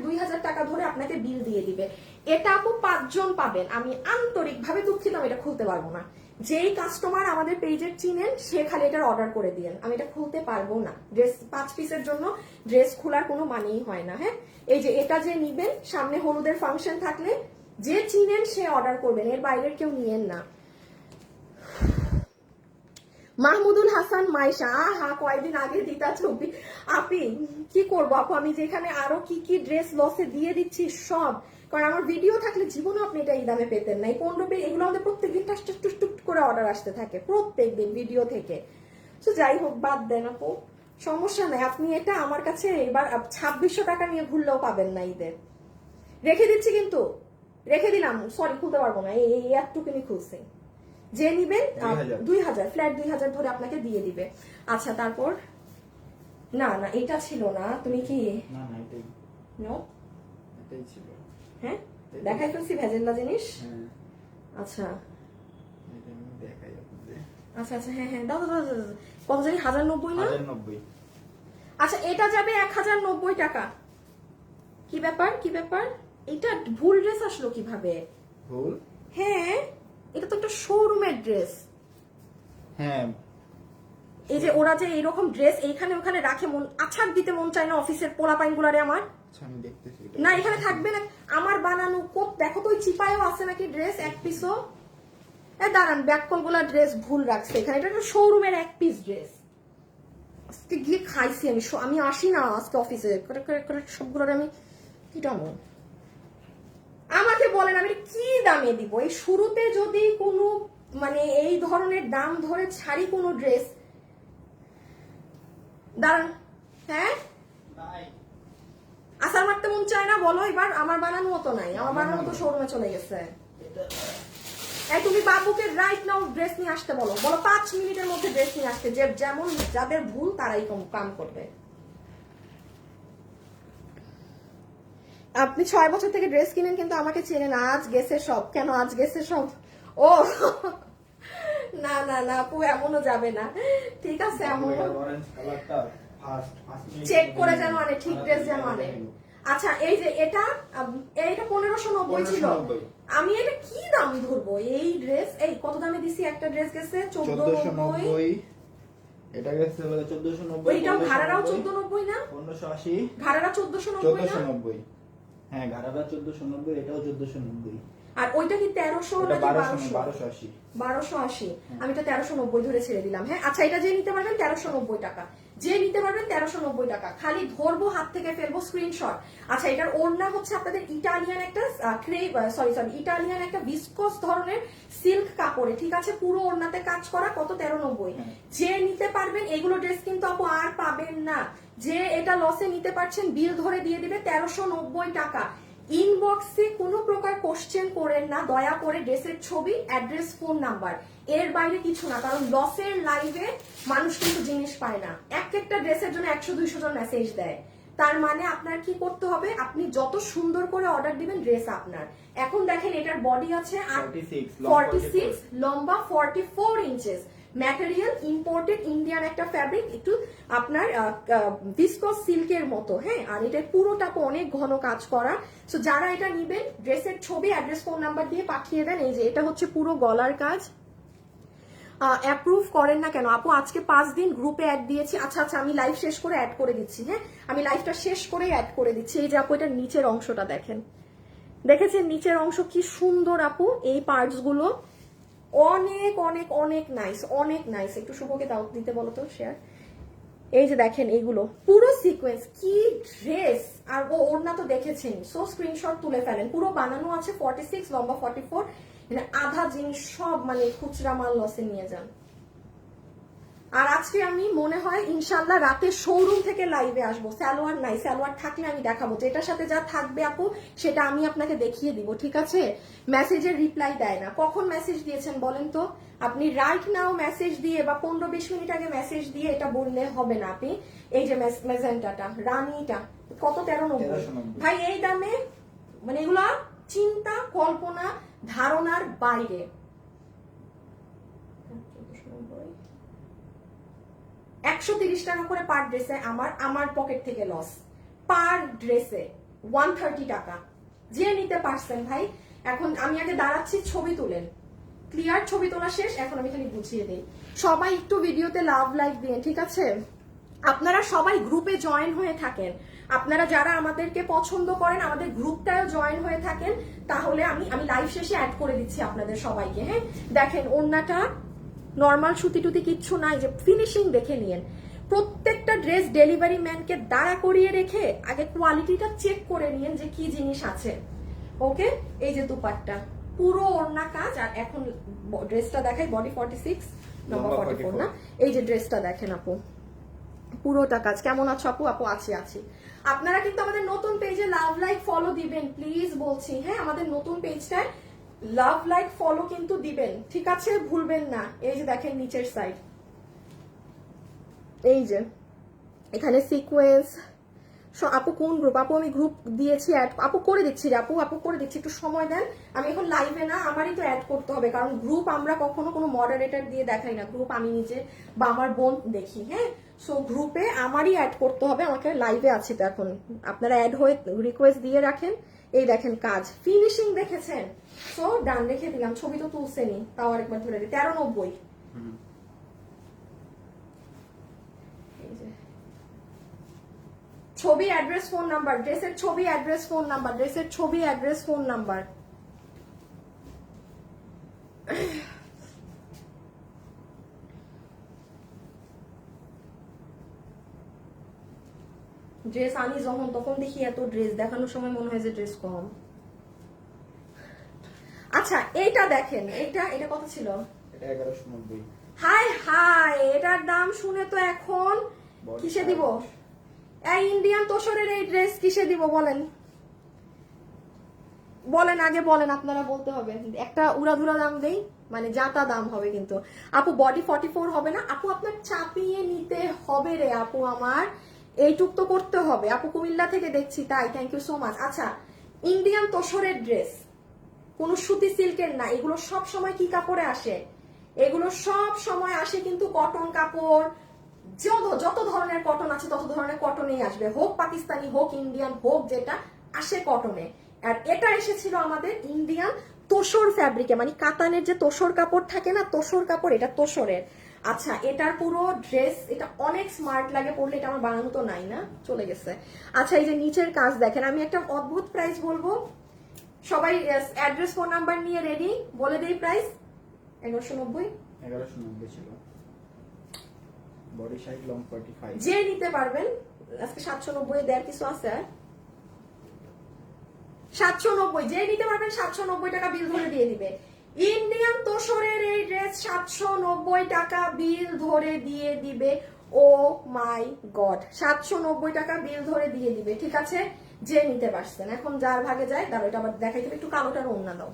2000 টাকা ধরে আপনাকে বিল দিয়ে দিবে। এটা আপু 5 জন পাবেন। আমি আন্তরিকভাবে দুঃখিত, আমি এটা খুলতে পারবো না। যেই কাস্টমার আমাদের পেজের চিনেন সে খালি এটার অর্ডার করে দিয়েন, আমি এটা খুলতে পারবো না। ড্রেস 5 পিসের জন্য ড্রেস খোলার কোনো মানেই হয় না, হ্যাঁ। এই যে এটা যে নিবেন, সামনে হলুদের ফাংশন থাকলে যে চিনেন সে অর্ডার করবেন, এর বাইরের কেউ নিয়েন না। মাহমুদুল হাসান মাইশা, আহা কয়েকদিন আগে দিতা ছবি। আপি কি করবো আপু, আমি যেখানে আরো কি কি ড্রেস লসে দিয়ে দিচ্ছি সব, কারণ আমার ভিডিও থাকলে জীবনে আপনি এটা এই দামে পেতেন না। এই 15 এগুলো আমাদের প্রত্যেকদিন টুক করে অর্ডার আসতে থাকে প্রত্যেকদিন ভিডিও থেকে। তো যাই হোক বাদ দেন আপু, সমস্যা নাই। আপনি এটা আমার কাছে এবার 2600 টাকা নিয়ে ঘুরলেও পাবেন না ঈদের। রেখে দিচ্ছি কিন্তু, রেখে দিলাম, সরি খুলতে পারবো না, এই একটুকুনি খুলছি। যে নিবেন 2000 ফ্ল্যাট 2000 ধরে আপনাকে দিয়ে দিবে। আচ্ছা তারপর না না এটা ছিল না, তুমি কি না না এটাই নো এটাই ছিল। হ্যাঁ দেখাই ফেলছি ভেজেল্লা জিনিস। হ্যাঁ আচ্ছা এটা আমি দেখাই আপনাদের। আচ্ছা আচ্ছা হ্যাঁ হ্যাঁ দাও দাও দাও, দাও। কত জানি 1090 না? 1090। আচ্ছা এটা যাবে 1090 টাকা। কি ব্যাপার কি ব্যাপার, এটা ভুল ড্রেস আসলো কিভাবে? ভুল? হ্যাঁ এটা তো একটা শোরুমের ড্রেস। হ্যাঁ এই যে ওরা যে এইরকম ড্রেস এইখানে ওখানে রাখে, মন আছাড় দিতে মন চায় না অফিসের পোলাপাইন গুলারে আমার। আচ্ছা আমি দেখতেছি এটা। না এখানে থাকবে না, আমার বানানো কোট দেখো তো, ওই চিপায়ও আছে নাকি ড্রেস এক পিসও। দাঁড়ান ব্যাককল গুলা ড্রেস ভুল রাখছে এখানে, এটা একটা শোরুমের এক পিস ড্রেস। আজকে গিয়ে খাইছি আমি, আমি আসি না আজকে অফিসে, সবগুলোর আমি কি দাম আমাকে বলেন আমি কি দামে দিব? এই শুরুতে যদি কোনো মানে এই ধরনের দাম ধরে ছাড়ি কোনো ড্রেস, দাঁড়ান হ্যাঁ আসার মারতে মন চায় না বলো এবার, আমার বানানো মতো নাই, আমার বানানো তো শোরুমে চলে গেছে। এই তুমি বাবুকে রাইট নাও ড্রেস নিয়ে আসতে বলো, বলো 5 মিনিটের মধ্যে ড্রেস নিয়ে আসতে, যে যেমন যাদের ভুল তারাই কাম করবে। আপনি 6 বছর থেকে ড্রেস কিনেন কিন্তু আমাকে চেনেন, আজ গেছে সব। কেন আজ গেছে সব? ও না না না আপু এমনও যাবে না, ঠিক আছে এমন অরেঞ্জ কালারটা ফার্স্ট চেক করে যেন আনে, ঠিক ড্রেস যেন আনে। আচ্ছা এই যে এটা 1590 ছিল, আমি এটা কি দাম ধরবো? এই ড্রেস এই কত দামে দিছি? একটা ড্রেস গেছে 1490, এটা গেছে বলে 1490, ওইটাও ভাড়াটাও 1490 না? 1580, ভাড়াটা 1490 না? 1490। হ্যাঁ ভাড়াটা 1490, এটাও 1490। আর ওইটা কি 1300 এটা নাকি 1280? 1280। আমি তো 1390 ধরে ছেড়ে দিলাম। হ্যাঁ আচ্ছা এটা যে নিতে পারবেন 1390 টাকা, যে নিতে পারবেন 1390 টাকা, খালি ধরবো হাত থেকে ফেলবো স্ক্রিনশট। আচ্ছা এটার ওড়না হচ্ছে আপনাদের ইটালিয়ান একটা ইটালিয়ান একটা ভিসকস ধরনের সিল্ক কাপড়ে, ঠিক আছে, পুরো ওড়নাতে কাজ করা, কত 1390। যে নিতে পারবেন এগুলো ড্রেস কিন্তু আপু আর পাবেন না, যে এটা লসে নিতে পারছেন বিল ধরে দিয়ে দিবে 1390 টাকা। ইনবক্সে কোনো প্রকার কোশ্চেন করেন না দয়া করে, ড্রেসের ছবি, অ্যাড্রেস, ফোন নাম্বার, এর বাইরে কিছু না, কারণ লসের লাইভে মানুষ কিন্তু জিনিস পায় না। একটা ড্রেসের জন্য 100-200 জন মেসেজ দেয়, তার মানে আপনার কি করতে হবে, আপনি যত সুন্দর করে অর্ডার দিবেন ড্রেস আপনার। এখন দেখেন এটার বডি আছে 46, লম্বা 44 ইঞ্চেস, ম্যাটেরিয়াল ইম্পোর্টেড ইন্ডিয়ান একটা ফ্যাব্রিক, একটু আপনার ভিসকস সিল্কের মতো। হ্যাঁ আর এটা পুরোটা অনেক ঘন কাজ করা। সো যারা এটা নিবেন ড্রেসের ছবি, অ্যাড্রেস, ফোন নাম্বার দিয়ে পাঠিয়ে দেন। এই যে এটা হচ্ছে পুরো গলার কাজ। অ্যাপ্রুভ করেন না কেন আপু? আজকে 5 দিন গ্রুপে অ্যাড দিয়েছি। আচ্ছা আচ্ছা আমি লাইভ শেষ করে অ্যাড করে দিচ্ছি। হ্যাঁ আমি লাইভটা শেষ করে অ্যাড করে দিচ্ছি। এই যে আপু এটার নিচের অংশটা দেখেন, দেখেছেন নিচের অংশ কি সুন্দর আপু, এই পার্টস গুলো অনেক অনেক অনেক নাইস, অনেক নাইস। একটু শুভকে দাও দিতে বলো তো শেয়ার। এই যে দেখেন এইগুলো পুরো সিকোয়েন্স, কি ড্রেস! আর ও ওড়না তো দেখেছেন, সো স্ক্রিনশট তুলে ফেলেন। পুরো বানানো আছে 46, লম্বা 44, মানে আধা জিনিস সব মানে খুচরা মাল লসে নিয়ে যান। আর আজকে আমি মনে হয় ইনশাল্লাহ রাতে শোরুম থেকে লাইভে আসবো। সালোয়ার নাই, সালোয়ার থাকলে আমি দেখাবো, যেটার সাথে যা থাকবে আপু সেটা আমি আপনাকে দেখিয়ে দিব, ঠিক আছে? মেসেজের রিপ্লাই দেয় না। কখন মেসেজ দিয়েছেন বলেন তো? আপনি রাইট নাও মেসেজ দিয়ে বা 15-20 মিনিট আগে মেসেজ দিয়ে এটা বললে হবে না। আপনি এই যে মেজেন্টাটা রানিটা কত 1390 ভাই, এই দামে মানে এগুলা চিন্তা কল্পনা ধারণার বাইরে। 130 টাকা করে পার ড্রেসে আমার পকেট থেকে লস, পার ড্রেসে 130 টাকা। যে নিতে পারছেন ভাই, এখন আমি আগে দাঁড়াচ্ছি, ছবি তুলেন, ক্লিয়ার ছবি তোলা শেষ, এখন আমি খালি বুঝিয়ে দিই। সবাই একটু ভিডিওতে লাভ লাইক দিন, ঠিক আছে? আপনারা সবাই গ্রুপে জয়েন হয়ে থাকেন, আপনারা যারা আমাদেরকে পছন্দ করেন আমাদের গ্রুপটাও জয়েন হয়ে থাকেন, তাহলে আমি লাইভ শেষে অ্যাড করে দিচ্ছি আপনাদের সবাইকে। হ্যাঁ দেখেন ওড়নাটা নর্মাল সুতি টুতি কিচ্ছু নাই, যে ফিনিশিং দেখে নিয়েন। প্রত্যেকটা ড্রেস ডেলিভারি ম্যানকে দাঁড়া করিয়ে রেখে আগে কোয়ালিটিটা চেক করে নিয়েন যে কি জিনিস আছে। ওকে, এই যে দুপাট্টা পুরো ওড়না কাজ। আর এখন ড্রেসটা দেখাই, বডি 46 নম্বর 44 না। এই যে ড্রেসটা দেখেন আপু, পুরোটা কাজ। কেমন আছো আপু? আপু আছি। আপনারা কিন্তু আমাদের নতুন পেজে লাভ লাইক ফলো দিবেন প্লিজ বলছি, হ্যাঁ আমাদের নতুন পেজটায় লাভ লাইক ফলো কিন্তু দিবেন, ঠিক আছে, ভুলবেন না। এই যে দেখেন নিচের সাইড, এই যে এখানে সিকোয়েন্স। আপু কোন গ্রুপ? আপু আমি গ্রুপ দিয়েছি, অ্যাড আপু করে দিচ্ছি রে আপু করে দিচ্ছি, একটু সময় দেন। আমি এখন লাইভে না, আমারই তো অ্যাড করতে হবে, কারণ গ্রুপ আমরা কখনো কোনো মডারেটর দিয়ে দেখাই না, গ্রুপ আমি নিজে বা আমার বোন দেখি। হ্যাঁ, সো গ্রুপে আমারই অ্যাড করতে হবে, আমাকে লাইভে আছি তো এখন। আপনারা অ্যাড হয়ে রিকোয়েস্ট দিয়ে রাখেন। এই দেখেন কাজ, ফিনিশিং দেখেছেন? সো ডান রেখে দিলাম, ছবি তো তুলছেনি, তাও আরেকবার ধরে দিই। 1390। ছবি, অ্যাড্রেস, ফোন নাম্বার, ড্রেসের ছবি, অ্যাড্রেস, ফোন নাম্বার, ড্রেসের ছবি, অ্যাড্রেস, ফোন নাম্বার। ড্রেস আনি যখন তখন দেখি এত ড্রেস, দেখানোর সময় মনে হয় যে ড্রেস কম। আচ্ছা এইটা দেখেন, এটা কত ছিল? এটা 1190। হাই এটার দাম শুনে তো এখন কিসে দিব? এই ইন্ডিয়ান তোষরের এই ড্রেস কিসে দিব বলেন? আগে বলেন, আপনারা বলতে হবে। একটা উড়াধুরা দাম দেই, মানে যাতা দাম হবে কিন্তু। আপু বডি 44 হবে না? আপু আপনার চাপিয়ে নিতে হবে রে আপু, আমার এইটুক তো করতে হবে। আপু কুমিল্লা থেকে দেখছি, তাই থ্যাংক ইউ সো মাচ। আচ্ছা, ইন্ডিয়ান তোষরের ড্রেস, কোনো সুতি সিল্কের না, এগুলো সব সময় কি কাপড়ে আসে? এগুলো সব সময় আসে কিন্তু কটন কাপড়। যত ধরনের কটন আছে তত ধরনের কটনেই আসবে, হোক পাকিস্তানি হোক ইন্ডিয়ান হোক, যেটা আসে কটনে। আর এটা এসেছিল আমাদের ইন্ডিয়ান তোষর ফ্যাব্রিকে, মানে কাতানের যে তোষর কাপড় থাকে না, তোষর কাপড়, এটা তোষরের। আচ্ছা, এটার পুরো ড্রেস, এটা অনেক স্মার্ট লাগে পরলে, এটা আমার বানানো তো নাই না, চলে গেছে। আচ্ছা এই যে নিচের কাজ দেখেন, আমি একটা অদ্ভুত প্রাইস বলবো, সবাই অ্যাড্রেস, ফোন নাম্বার নিয়ে রেডি, বলে দেই প্রাইস। 1190 ছিল, বডি সাইজ লং 45। যে নিতে পারবেন আজকে 790 দেওয়ার কিছু আছে? 790, যে নিতে পারবেন 790 টাকা বিল ধরে দিয়ে দিবে। ইন্ডিয়ান তোষরের এই ড্রেস 790 টাকা বিল ধরে দিয়ে দিবে। ও মাই গড, 790 টাকা বিল ধরে দিয়ে দিবে, ঠিক আছে, যে নিতে পারছেন। এখন যার ভাগে যায়, দাঁড়ো এটা আবার দেখাই দেবে, একটু কালোটার ওড়না দাও,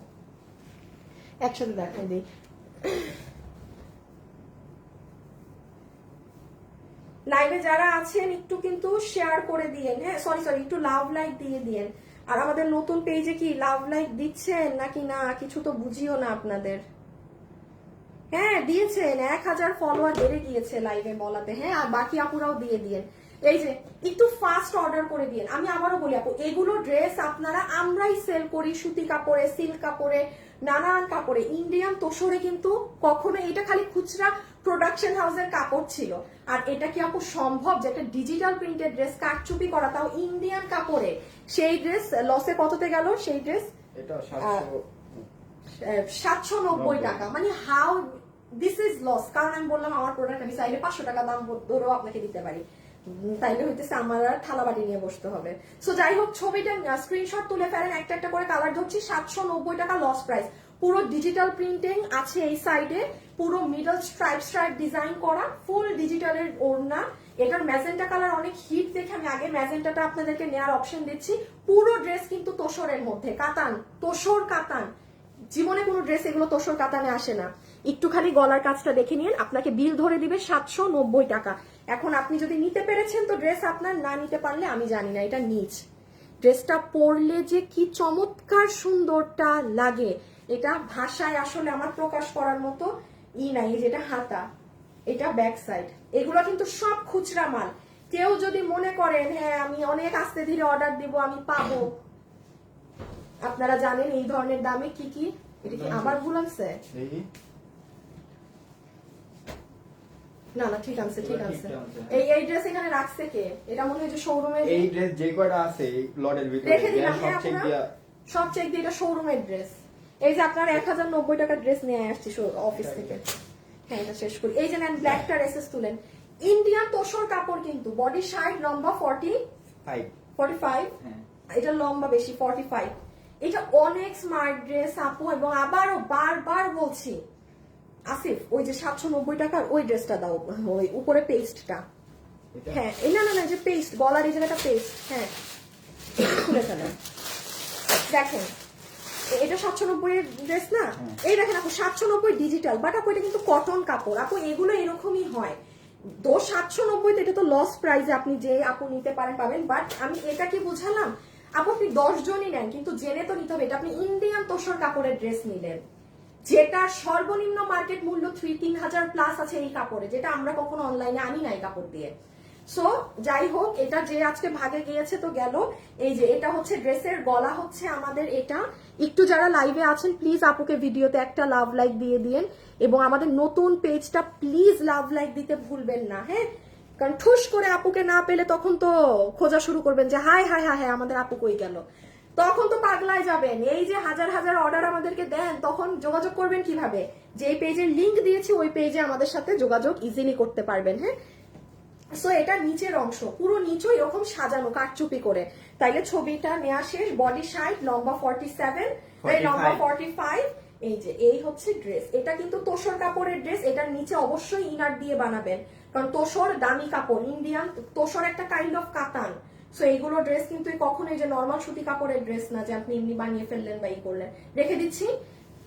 একসাথে দেখাই দিই। লাইভে যারা আছেন একটু কিন্তু শেয়ার করে দিয়েন, হ্যাঁ সরি একটু লাভ লাইক দিয়ে দিয়েন। আর আমাদের নতুন পেজে কি লাভ লাইক দিচ্ছেন নাকি না, কিছু তো বুঝিও না আপনাদের। হ্যাঁ দিয়েছেন, 1000 ফলোয়ার বেড়ে গিয়েছে লাইভে বলাতে, হ্যাঁ, আর বাকি আপুরাও দিয়ে দিয়েন। এই যে একটু ফাস্ট অর্ডার করে দিয়েন। আমি আবারও বলি আপু, এগুলো ড্রেস আপনারা আমরাই সেল করি, সুতি কাপড়ে, সিল্ক কাপড়ে, নানান কাপড়ে। ইন্ডিয়ান তোষরে কিন্তু কখনো, এটা খালি খুচরা প্রোডাকশন হাউসের কাপড় ছিল। আর এটা কি আপু সম্ভব যে একটা ডিজিটাল প্রিন্টেড ড্রেস কারচুপি করা, তাও ইন্ডিয়ান কাপড়ে? সেই ড্রেস লসে কততে গেল? সেই ড্রেস এটা 790 টাকা, মানে হাউ দিস ইজ লস। কারণ আমি বললাম আমার প্রোডাক্ট আমি চাইলে 500 টাকা দাম ধরেও আপনাকে দিতে পারি, তাইলে হইতেছে আমার আর থালা বাটি নিয়ে বসতে হবে। সো যাই হোক, ছবিটা স্ক্রিনশট তুলে ফেলেন, একটা একটা করে কালার ধরছি। 790 টাকা লস প্রাইস, পুরো ডিজিটাল প্রিন্টিং আছে এই সাইডে, পুরো মিডল স্ট্রাইপ ডিজাইন করা, ফুল ডিজিটালের ওড়না। এটার ম্যাজেন্টা কালার অনেক হিট দেখে আমি আগে ম্যাজেন্টাটা আপনাদেরকে নেওয়ার অপশন দিচ্ছি। পুরো ড্রেস কিন্তু তোষরের মধ্যে, কাতান, তোষর কাতান। জীবনে কোনো ড্রেস এগুলো তোষর কাতানে আসে না। একটু খালি গলার কাজটা দেখে নিন, আপনাকে বিল ধরে দিবে 790 টাকা। এখন আপনি যদি নিতে পেরেছেন তো ড্রেস আপনার, না নিতে পারলে আমি জানি না। এটা নিচ, ড্রেসটা পরলে যে কি চমৎকার সুন্দরটা লাগে, এটা ভাষায় আসলে আমার প্রকাশ করার মতো নাই। যেটা হাতা, এটা ব্যাক সাইড, এগুলো কিন্তু সব খুচরা মাল। কেউ যদি মনে করেন হ্যাঁ আমি অনেক আস্তে ধীরে অর্ডার দিব আমি পাবো, আপনারা জানেন এই ধরনের দামে কি কি। এটা কি আবার ভুল আছে? না ঠিক আছে ঠিক আছে। এই ড্রেস এখানে রাখছে কে? এটা মনে হয় যে শোরুমে, এই ড্রেস যে কয়টা আছে এই লটের ভিতরে রেখে দিলাম, সব চেক দিয়া, সব চেক দিয়ে এটা শোরুমের ড্রেস। এই যে আপনার 1090 টাকা ড্রেস নিয়ে আসছি অফিস থেকে, হ্যাঁ এটা শেষ করি। এই যে নেন ব্ল্যাকটা এসএস তুলেন, ইন্ডিয়ান তোষর কাপড় কিন্তু, বডি 60, লম্বা 45, হ্যাঁ এটা লম্বা বেশি 45। এটা অনেক স্মার্ট ড্রেস আপু, এবং আবারও বারবার বলছি আসিফ ওই যে 790 টাকার ওই ড্রেসটা দাও, ওই উপরে পেস্টটা। এটা হ্যাঁ এই না না না যে পেস্ট, গলার এই জায়গাটা পেস্ট, হ্যাঁ খুলে ফেলেন। দেখেন এটা 790 এর ড্রেস না, এই দেখেন আপু 790 ডিজিটাল, বাট আপু এটা কিন্তু কটন কাপড় আপু, এগুলো এরকমই হয়। 790 এটা তো লস প্রাইসে আপনি যে আপু নিতে পারেন পাবেন, বাট আমি এটা কি বুঝালাম আপু, আপনি 10 জনই নেন কিন্তু জেনে তো নিতে হবে এটা আপনি ইন্ডিয়ান তোষর কাপড়ের ড্রেস নিলেন, যেটা সর্বনিম্ন মার্কেট মূল্য 3,000 প্লাস আছে এই কাপড়ে, যেটা আমরা কখনো অনলাইনে আনি নাই কাপড় দিয়ে। সো যাই হোক, এটা যে আজকে ভাগে গিয়েছে তো গেল। এই যে এটা হচ্ছে ড্রেসের গলা হচ্ছে আমাদের এটা। একটু যারা লাইভে আছেন প্লিজ আপুকে ভিডিওতে একটা লাভ লাইক দিয়ে দিয়েন, এবং আমাদের নতুন পেজটা প্লিজ লাভ লাইক দিতে ভুলবেন না, হ্যাঁ, কারণ ঠুস করে আপুকে না পেলে তখন তো খোঁজা শুরু করবেন যে হাই হাই হাই হাই আমাদের আপু কই গেল, তখন তো পাগলায় যাবেন। এই যে হাজার হাজার অর্ডার আমাদেরকে দেন, তখন যোগাযোগ করবেন কিভাবে, যে এই পেজের লিংক দিয়েছি ওই পেজে আমাদের সাথে যোগাযোগ ইজিলি করতে পারবেন, হ্যাঁ। সো এটা নিচের অংশ পুরো নিচে এরকম সাজানো কাটচুপি করে, তাইলে ছবিটা নেওয়া শেষ। বডি 60, লম্বা 47, লম্বা 45। এই যে এই হচ্ছে ড্রেস, এটা কিন্তু তোষর কাপড়ের ড্রেস, এটার নিচে অবশ্যই ইনার দিয়ে বানাবেন, কারণ তোষর দামি কাপড়, ইন্ডিয়ান তোষর একটা কাইন্ড অফ কাতান। সো এইগুলো ড্রেস কিন্তু কখনোই যে নর্মাল সুতি কাপড়ের ড্রেস না যে আপনি এমনি বানিয়ে ফেললেন বা ই করলেন। রেখে দিচ্ছি।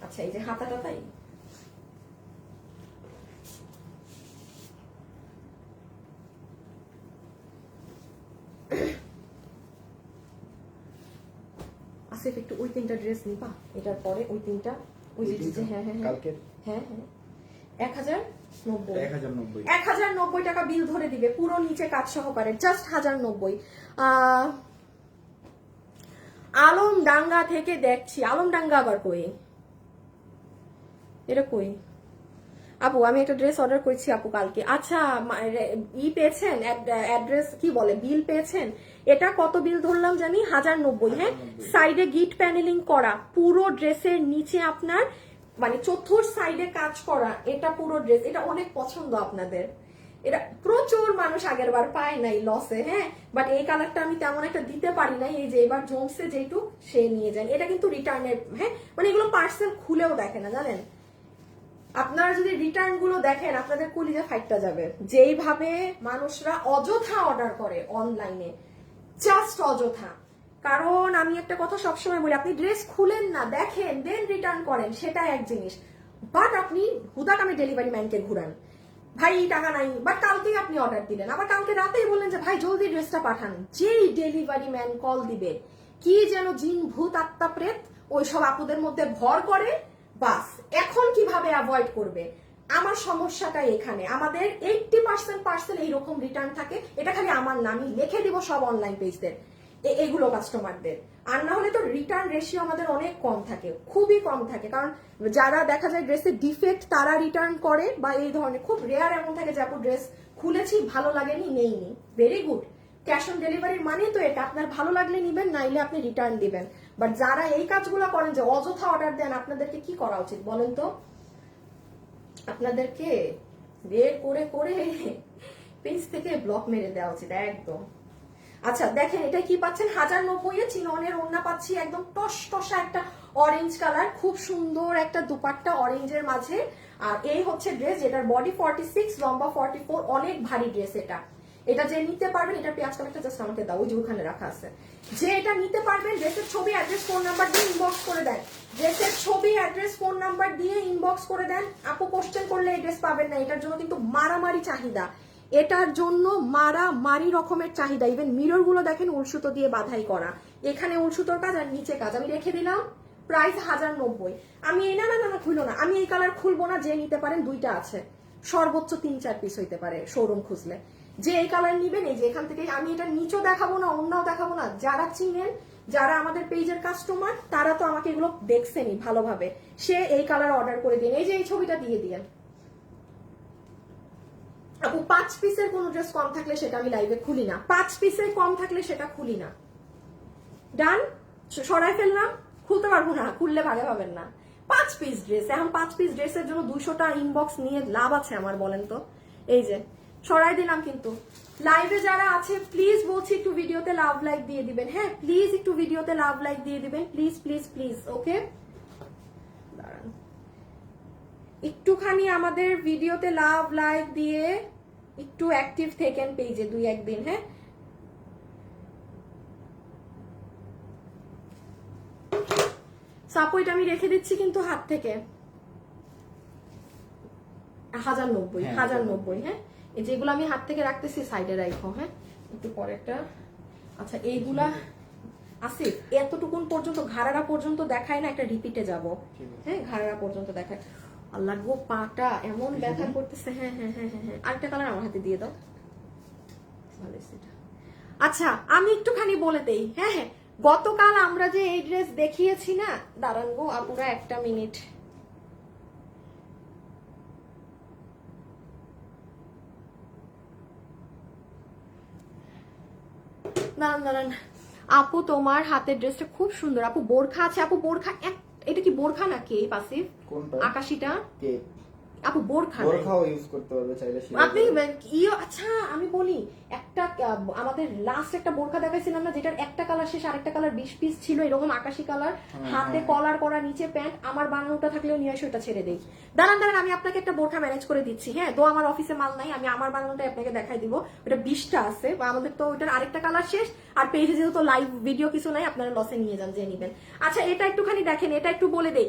আচ্ছা এই যে হাতাটা তাই আসিফ একটু ওই তিনটা ড্রেস নিবা, এটার পরে ওই তিনটা, ওই যে হ্যাঁ হ্যাঁ কালকে হ্যাঁ হ্যাঁ 1090 1090 1090 টাকা বিল ধরে দিবে পুরো নিচে কাজ সহকারে, জাস্ট 1090। আলমডাঙ্গা থেকে দেখছি, আলমডাঙ্গা আবার কই, এটা কই আপু? আমি একটা ড্রেস অর্ডার করেছি আপু কালকে। আচ্ছা ই পেয়েছেন, অ্যাড্রেস কি বলে, বিল পেয়েছেন? এটা কত বিল ধরলাম জানি, 1090। হ্যাঁ, সাইডে গিট প্যানেলিং করা, পুরো ড্রেসের নিচে আপনার মানে চতুর সাইডে কাজ করা, এটা পুরো ড্রেস, এটা অনেক পছন্দ আপনাদের, এটা প্রচুর মানুষ আগের বার পায় নাই লসে, হ্যাঁ, বাট এই কালারটা আমি তেমন একটা দিতে পারি নাই, এই যে এবার জমসে যেটুক সে নিয়ে যান। এটা কিন্তু রিটার্নের, হ্যাঁ, মানে এগুলো পার্সেল খুলেও দেখে না জানেন। আপনারা যদি রিটার্ন গুলো দেখেন আপনাদের কলিজা ফাইটটা যাবে, যেইভাবে মানুষরা অযথা অর্ডার করে অনলাইনে, জাস্ট অযথা। কারণ আমি একটা কথা সবসময় বলি, আপনি ড্রেস খুলেন না, দেখেন, দেন রিটার্ন করেন, সেটা এক জিনিস, বাট আপনি হুদাকামে ডেলিভারি ম্যানকে ঘুরান, ভাই টাকা নাই, বাট কালকেই আপনি অর্ডার দিলেন, আবার কালকে রাতেই বললেন যে ভাই জলদি ড্রেসটা পাঠান। যেই ডেলিভারি ম্যান কল দিবে, কি যেন জিন ভূত আত্মা প্রেত ওইসব আপুদের মধ্যে ভর করে, বাস এখন কিভাবে অ্যাভয়েড করবে। আমার সমস্যাটা এখানে, আমাদের 80% পার্সেল এইরকম রিটার্ন থাকে, এটা খালি আমার না, আমি লিখে দিব সব অনলাইন পেজদের, এগুলো কাস্টমারদের। আর না হলে তো রিটার্ন রেশিও আমাদের অনেক কম থাকে, খুবই কম থাকে, কারণ যারা দেখা যায় ড্রেসের ডিফেক্ট তারা রিটার্ন করে, বা এই ধরনের খুব রেয়ার এমন থাকে যে আপু ড্রেস খুলেছি ভালো লাগেনি নেইনি, ভেরি গুড, ক্যাশ অন ডেলিভারির মানে তো এটা, আপনার ভালো লাগলে নিবেন, নাইলে আপনি রিটার্ন দিবেন। বাট যারা এই কাজগুলো করেন যে অযথা অর্ডার দেন, আপনাদেরকে কি করা উচিত বলেন তো? আপনাদেরকে বের করে করে পেজ থেকে ব্লক মেরে দেওয়া উচিত একদম। আচ্ছা দেখেন এটা কি পাচ্ছেন, 1090 চিননের ওড়না পাচ্ছি, একদম টস টসা একটা অরেঞ্জ কালার, খুব সুন্দর একটা দুপাট্টা অরেঞ্জের মাঝে। আর এই হচ্ছে ড্রেস, যেটার বডি 46, লম্বা 44, অনেক ভারী ড্রেস এটা। এটা যে নিতে পারবেন, এটা পেঁয়াজ কালারটা জাস্ট আমাকে দাও, ওই যে ওখানে রাখা আছে, যে এটা নিতে পারবেন ড্রেসের ছবি অ্যাড্রেস ফোন নাম্বার দিয়ে ইনবক্স করে দেন, ড্রেসের ছবি অ্যাড্রেস ফোন নাম্বার দিয়ে ইনবক্স করে দেন। আপু কোশ্চেন করলে এই ড্রেস পাবেন না, এটার জন্য কিন্তু মারামারি চাহিদা, এটার জন্য মারামারি রকমের চাহিদা। ইভেন মিরর গুলো দেখেন উলসুতো দিয়ে বাধাই করা, এখানে উলসুতোর কাজ আর নিচে কাজ। আমি রেখে দিলাম প্রাইস 1090। আমি এই না না না খুলবো না, আমি এই কালার খুলবো না, যে নিতে পারেন দুইটা আছে, সর্বোচ্চ 3-4 পিস হইতে পারে শোরুম খুঁজলে, যে এই কালার নিবেন এই যে এখান থেকে। আমি এটা নিচেও দেখাবো না, অন্যও দেখাবো না, যারা চিনেন, যারা আমাদের পেজের কাস্টমার, তারা তো আমাকে এগুলো দেখছেনই ভালোভাবে, সে এই কালার অর্ডার করে দিন। এই যে এই ছবিটা দিয়ে দিয়েন আপু, 5 পিসের কোন ড্রেস কম থাকলে সেটা আমি লাইভে খুলি না, 5 পিসের কম থাকলে সেটা খুলি না। ডান, সরাই ফেললাম, খুলতে পারবো না, খুললে ভাগে পাবেন না। 5 পিস ড্রেস, এখন 5 পিস ড্রেসের জন্য 200টা ইনবক্স নিয়ে লাভ আছে আমার, বলেন তো? এই যে সরাই দিলাম। কিন্তু লাইভে যারা আছে প্লিজ বলছি একটু ভিডিওতে লাভ লাইক দিয়ে দিবেন, হ্যাঁ প্লিজ একটু ভিডিওতে লাভ লাইক দিয়ে দিবেন, প্লিজ প্লিজ প্লিজ। ওকে, দাঁড়ান একটুখানি আমাদের ভিডিওতে লাভ লাইক দিয়ে একটু অ্যাক্টিভ থেকেন পেজে 2-1 দিন, হ্যাঁ। সাপো এটা আমি রেখে দিচ্ছি কিন্তু হাত থেকে 1090, হ্যাঁ। এই যেগুলো আমি হাত থেকে রাখতেছি সাইডে রাখো, হ্যাঁ একটু পরে একটা। আচ্ছা এইগুলা আসিফ এতটুকুন পর্যন্ত ঘাড়ারা পর্যন্ত দেখায় না, একটা রিপিটে যাব, হ্যাঁ ঘাড়ারা পর্যন্ত দেখায়। আল্লাহ গো পাটা এমন ব্যথা করতেছে। হ্যাঁ হ্যাঁ হ্যাঁ হ্যাঁ হ্যাঁ, আরেকটা কালার আমার হাতে দিয়ে দাও। আচ্ছা আমি একটুখানি বলে দেই, হ্যাঁ হ্যাঁ গতকাল আমরা যে এই ড্রেস দেখিয়েছি না, দাঁড়ান গো আপুরা একটা মিনিট, দাঁড়ান দাঁড়ান। আপু তোমার হাতের ড্রেসটা খুব সুন্দর। আপু বোরখা আছে, আপু বোরখা এটা কি বোরখা নাকি পাসিফ? কোনটা? আকাশিটা কে? আপু বোরখা বোরখাও ইউজ করতে পারবে চাইলে। আপনি আচ্ছা আমি বলি একটা আমাদের লাস্ট একটা বোরখা দেখাইছিলাম না, যেটার একটা কালার শেষ আরেকটা কালার 20 পিস ছিল এরকম আকাশি কালার, হাতে কলার করা, নিচে প্যান্ট। আমার বানানোটা থাকলেও নিয়ে আসো, এটা ছেড়ে দেই। দাঁড়ান দাঁড়ান আমি আপনাকে একটা বোরখা ম্যানেজ করে দিচ্ছি, হ্যাঁ তো আমার অফিসে মাল নাই, আমি আমার বানানোটা আপনাকে দেখাই দিব। ওটা 20টা আছে, আমাদের তো ওটার আরেকটা কালার শেষ, আর পেজে যেহেতু লাইভ ভিডিও কিছু নাই আপনারা লসে নিয়ে যান, যে নিবেন। আচ্ছা এটা একটুখানি দেখেন, এটা একটু বলে দেই,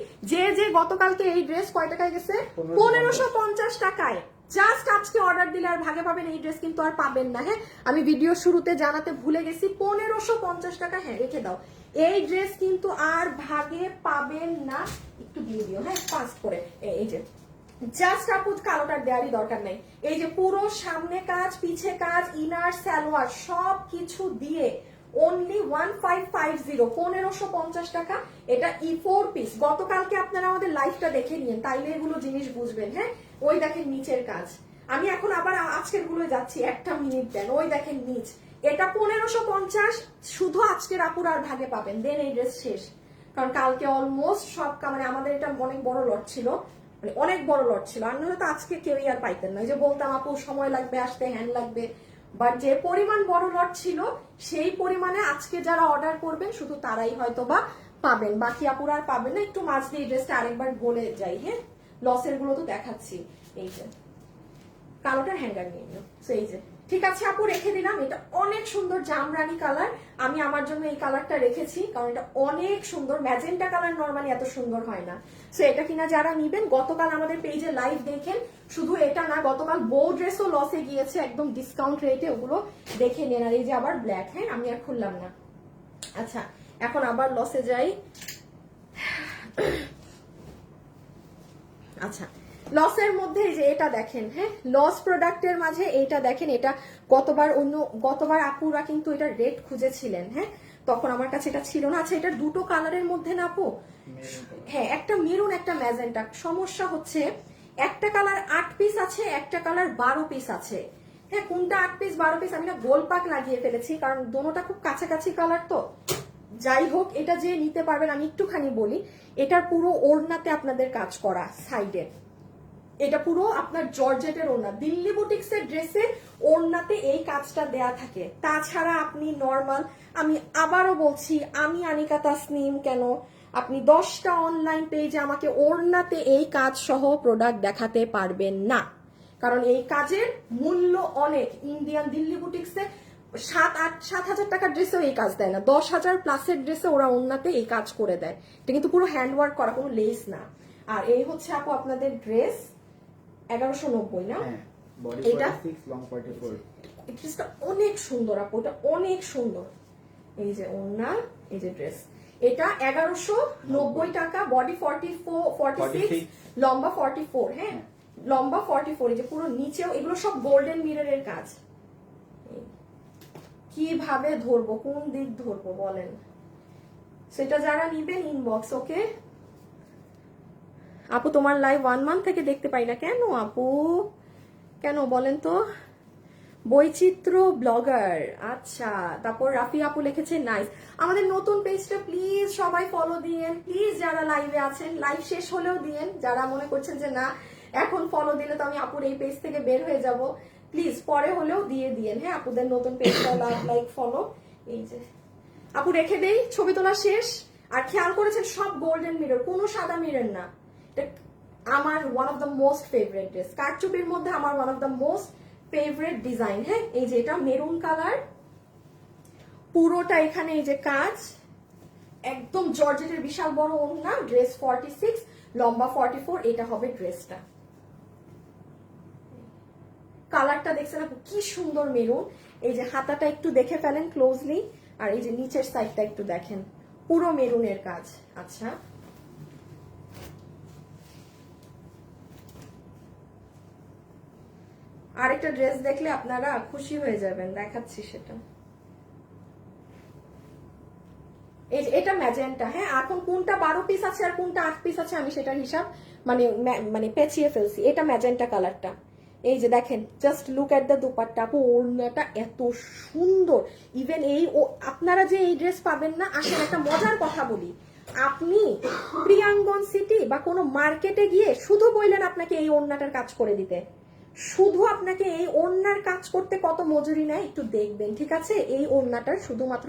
যে গতকালকে এই ড্রেস কয় টাকায় গেছে? 1550 টাকায়। জাস্ট আজকে অর্ডার দিলে আর ভাগে পাবেন, এই ড্রেস কিন্তু আর পাবেন না, হ্যাঁ আমি ভিডিও শুরুতে জানাতে ভুলে গেছি। 1550 টাকা, হ্যাঁ রেখে দাও। এই ড্রেস কিন্তু আর ভাগে পাবেন না, একটু দিয়ে দিও হ্যাঁ ফাস্ট করে। এই যে জাস্ট আপু কালোটার দেওয়ারই দরকার নাই, এই যে পুরো সামনে কাজ পিছে কাজ ইনার সালোয়ার সব কিছু দিয়ে অনলি 1550, 1550 টাকা। এটা E4 পিস। গতকালকে আপনারা আমাদের লাইভটা দেখে নিন, তাইলে এগুলো জিনিস বুঝবেন, হ্যাঁ। ওই দেখেন নিচের কাজ, আমি এখন আবার আজকের গুলো যাচ্ছি, একটা মিনিট দেন। ওই দেখেন নিচ, এটা 1550, শুধু আজকের আপুর আর ভাগে পাবেন, দেন এই ড্রেস শেষ। কারণ কালকে অলমোস্ট সব মানে আমাদের এটা অনেক বড় লট ছিল, মানে অনেক বড় লট ছিল, আর নয়তো আজকে কেউই আর পাইতেন না। যে বলতাম আপু সময় লাগবে আসতে, হ্যান্ড লাগবে, বাট যে পরিমাণ বড় লট ছিল সেই পরিমাণে আজকে যারা অর্ডার করবেন শুধু তারাই হয়তো বা পাবেন, বাকি আপুরা আর পাবেন না। একটু মাছ দিয়ে ড্রেসটা আরেকবার বলে যাই, হ্যাঁ লসের গুলো তো দেখাচ্ছি। এই যে কালোটার হ্যাঙ্গার নিয়ে নিও, এই যে ঠিক আছে আপু রেখে দিলাম। এটা অনেক সুন্দর জামরানি কালার, আমি আমার জন্য এই কালারটা রেখেছি কারণ এটা অনেক সুন্দর। ম্যাজেন্টা কালার নরমালি এত সুন্দর হয় না, সো এটা কিনা যারা নিবেন গতকাল আমাদের পেজে লাইভ দেখেন, শুধু এটা না গতকাল বউ ড্রেসও লসে গিয়েছে একদম ডিসকাউন্ট রেটে, ওগুলো দেখে নেন। আর এই যে আবার ব্ল্যাক, হ্যাঁ আমি আর খুললাম না। আচ্ছা এখন আবার লসে যাই। আচ্ছা লসের মধ্যে যে এটা দেখেন, হ্যাঁ লস প্রোডাক্টের মাঝে এইটা দেখেন, এটা গতবার আপুরা কিন্তু এটা রেট খুঁজেছিলেন, হ্যাঁ তখন আমার কাছে এটা ছিল না। আচ্ছা এটা দুটো কালারের মধ্যে না আপু, হ্যাঁ একটা মেরুন একটা ম্যাজেন্টা। সমস্যা হচ্ছে একটা কালার 8 পিস আছে, একটা কালার 12 পিস আছে, হ্যাঁ কোনটা 8 পিস 12 পিস আমি না গোলপাক লাগিয়ে ফেলেছি, কারণ দোনোটা খুব কাছাকাছি কালার তো। যাই হোক এটা যে নিতে পারবেন, আমি একটুখানি বলি, এটার পুরো ওড়নাতে আপনাদের কাজ করা সাইডে, এটা পুরো আপনার জর্জেটের ওড়না। দিল্লি বুটিক্সের ড্রেসে ওড়নাতে এই কাজটা দেয়া থাকে। তাছাড়া আপনি নর্মাল, আমি আবারও বলছি, আমি আনিকা তাসনিম কেন, আপনি 10টা অনলাইন পেজে আমাকে ওড়নাতে এই কাজ সহ প্রোডাক্ট দেখাতে পারবেন না, কারণ এই কাজের মূল্য অনেক। ইন্ডিয়ান দিল্লি বুটিক্সে 7,000 টাকার ড্রেসেও এই কাজ দেয় না, 10,000 প্লাসের ড্রেসে ওরা ওড়নাতে এই কাজ করে দেয়। এটা কিন্তু পুরো হ্যান্ডওয়ার্ক করা, কোনো লেস না। আর এই হচ্ছে আপু আপনাদের ড্রেস 1190 না, এটা ড্রেসটা অনেক সুন্দর আপু, এটা অনেক সুন্দর। এই যে ওড়না, এই যে ড্রেস, এটা 1190 টাকা, বডি 46, লম্বা 44, হ্যাঁ লম্বা 44। এই যে পুরো নিচেও এগুলো সব গোল্ডেন মিররের কাজ। কিভাবে ধরবো, কোন দিক ধরবো বলেন, সেটা যারা নিবেন ইনবক্স। ওকে আপু তোমার লাইভ 1 মান্থ থেকে দেখতে পাই না কেন আপু, কেন বলেন তো? বৈচিত্র্য ব্লগার, আচ্ছা। তারপর রাফি আপু লিখেছে নাইস। আমাদের নতুন পেজটা প্লিজ সবাই ফলো দিয়েন, প্লিজ যারা লাইভে আছেন, লাইভ শেষ হলেও দিয়েন, যারা মনে করছেন যে না এখন ফলো দিলে তো আমি আপুর এই পেজ থেকে বের হয়ে যাব, প্লিজ পরে হলেও দিয়ে দিয়েন। হ্যাঁ, আপুদের নতুন পেজটা লাইক ফলো। এই যে আপু রেখে দেই, ছবি তোলা শেষ। আর খেয়াল করেছেন সব গোল্ডেন মিরর, কোনো সাদা মিরর না। এটা আমার one of the most favourite dress, কারচুপির মধ্যে আমার one of the most favourite design. হ্যাঁ, এই যে এটা মেরুন কালার, পুরোটা এখানে এই যে কাজ, একদম জর্জেটের বিশাল বড় ওড়না, ড্রেস 46, লম্বা 44, এটা হবে ড্রেসটা। কালারটা দেখছেন আপু কি সুন্দর মেরুন। এই যে হাতাটা একটু দেখে ফেলেন ক্লোজলি, আর এই যে নিচের সাইডটা একটু দেখেন, পুরো মেরুনের কাজ। আচ্ছা, আরেকটা ড্রেস দেখলে আপনারা খুশি হয়ে যাবেন, দেখাচ্ছি সেটা। এই যে এটা ম্যাজেন্টা। হ্যাঁ, এখন কোনটা 12 পিস আছে আর কোনটা 8 পিস আছে আমি সেটার হিসাব মানে পেঁচিয়ে ফেলছি। এটা ম্যাজেন্টা কালারটা। এই যে দেখেন, just look at the dupatta. আপু ওড়নাটা এত সুন্দর। ইভেন এই আপনারা যে এই ড্রেস পাবেন না, আসলে একটা মজার কথা বলি, আপনি প্রিয়াঙ্গন সিটি বা কোনো মার্কেটে গিয়ে শুধু বললেন আপনাকে এই ওড়নাটার কাজ করে দিতে, শুধু আপনাকে এই ওড়নার কাজ করতে কত মজুরি নেয় একটু দেখবেন, ঠিক আছে? এই ওড়নাটার শুধুমাত্র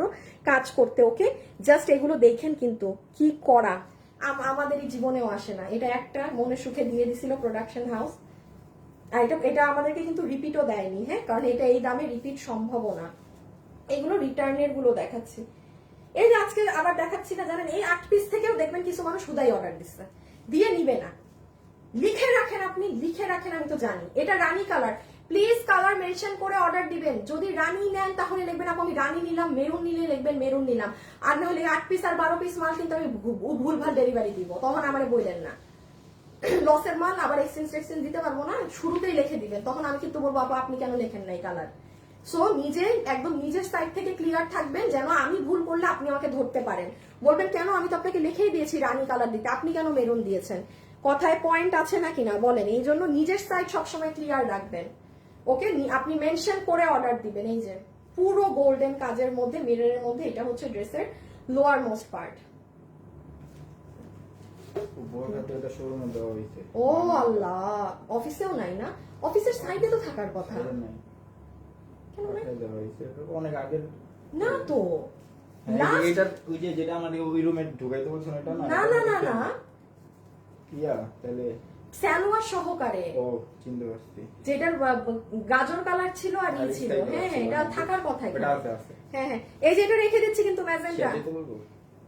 কাজ করতে। ওকে, জাস্ট এগুলো দেখেন কিন্তু কি করা, আমাদের এই জীবনেও আসে না। এটা একটা মনে সুখে দিয়ে দিছিল প্রোডাকশন হাউস, আর এটা আমাদেরকে কিন্তু রিপিটও দেয়নি। হ্যাঁ, কারণ এটা এই দামে রিপিট সম্ভব না। এগুলো রিটার্নের গুলো দেখাচ্ছি। এই যে আজকে আবার দেখাচ্ছি না জানেন, এই 8 পিস থেকেও দেখবেন কিছু মানুষ হুদাই অর্ডার দিচ্ছে, দিয়ে নিবে না। লিখে রাখেন, আপনি লিখে রাখেন, আমি তো জানি। এটা রানী কালার, প্লিজ কালার মেনশন করে অর্ডার দিবেন। যদি রানী নেন তাহলে লিখবেন আপু আমি রানী নিলাম, মেরুন নিলে লিখবেন মেরুন নিলাম। আর না হলে 8 পিস আর 12 পিস মাল কিন্তু আমি ভুলভাল ডেলিভারি দিব, তখন আমার বললেন না লসের মাল আবার এক্সচেঞ্জ দিতে পারবো না। শুরুতেই লিখে দিবেন, তখন আমি কিন্তু বলবো আপু আপনি কেন লেখেন নাই কালার। সো নিজে একদম নিজের সাইড থেকে ক্লিয়ার থাকবেন, যেন আমি ভুল করলে আপনি আমাকে ধরতে পারেন। বলবেন কেন, আমি তো আপনাকে লিখেই দিয়েছি রানী কালার দিতে, আপনি কেন মেরুন দিয়েছেন। কথায় পয়েন্ট আছে নাকি না বলেন। এই জন্য নিজের সাইড সবসময় ক্লিয়ার রাখবেন। ওকে, আপনি মেনশন করে অর্ডার দিবেন। এই যে পুরো গোল্ডেন কাজের মধ্যে, মিররের মধ্যে, এটা হচ্ছে ড্রেসের লোয়ার মোস্ট পার্ট। ও আল্লাহ, অফিসেও নাই না? অফিসের সাইডে তো থাকার কথা। অনেক আগের না তো, এটা ওই যে যেটা আমাদের ওই রুমে ঢুকাইতে বলছেন এটা না। না না না না, ইয়া তাহলে সালোয়ার সহকারে। ও চিনতে পারছি, যেটার গাজর কালার ছিল আর ই ছিল। হ্যাঁ হ্যাঁ, এটা থাকার কথা। হ্যাঁ হ্যাঁ, এই যে এটা রেখে দিচ্ছি কিন্তু ম্যাজেন্টা।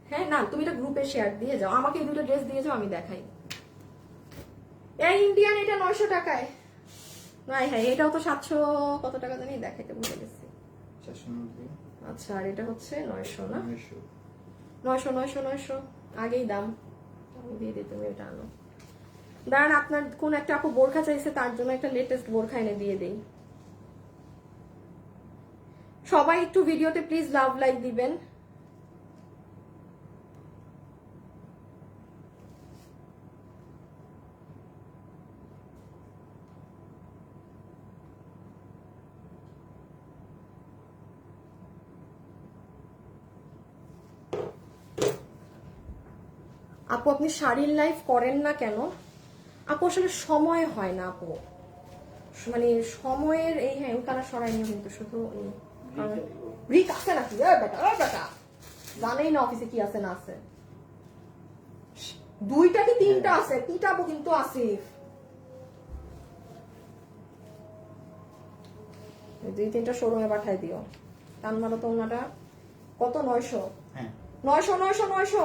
হ্যাঁ না, তুমি এটা গ্রুপে শেয়ার দিয়ে যাও, আমাকে এই দুটো ড্রেস দিয়ে যাও, আমি দেখাই। এই ইন্ডিয়ান এটা 900 টাকায়। নাই হ্যাঁ, এটাও তো 700 কত টাকা জানি দেখাইতে ভুলে গেছি। 490। আচ্ছা, আর এটা হচ্ছে 900 না? 900 আগেই দাম। আমি দিয়ে দিই, তুমি এটা আনো। দাঁড়ান, আপনার কোন একটা আপু বোরখা চাইছে, তার জন্য একটা লেটেস্ট বোরখা এনে দিয়ে দেই। সবাই একটু ভিডিওতে প্লিজ লাভ লাইক দিবেন। আপু আপনি শাড়ির লাইফ করেন না কেন? আপু আসলে সময় হয় না আপু, মানে সময়ের এই। হ্যাঁ, ওই কালার সরাই নিও কিন্তু, শুধু রিক আছে নাকি? বেটা জানেই না অফিসে কি আছে না আছে। 2টা কি 3টা আছে, পিটাবো কিন্তু আসিফ। 2-3টা শোরুমে পাঠাই দিও। টান মারো তো ওনাটা। কত? 900। হ্যাঁ 900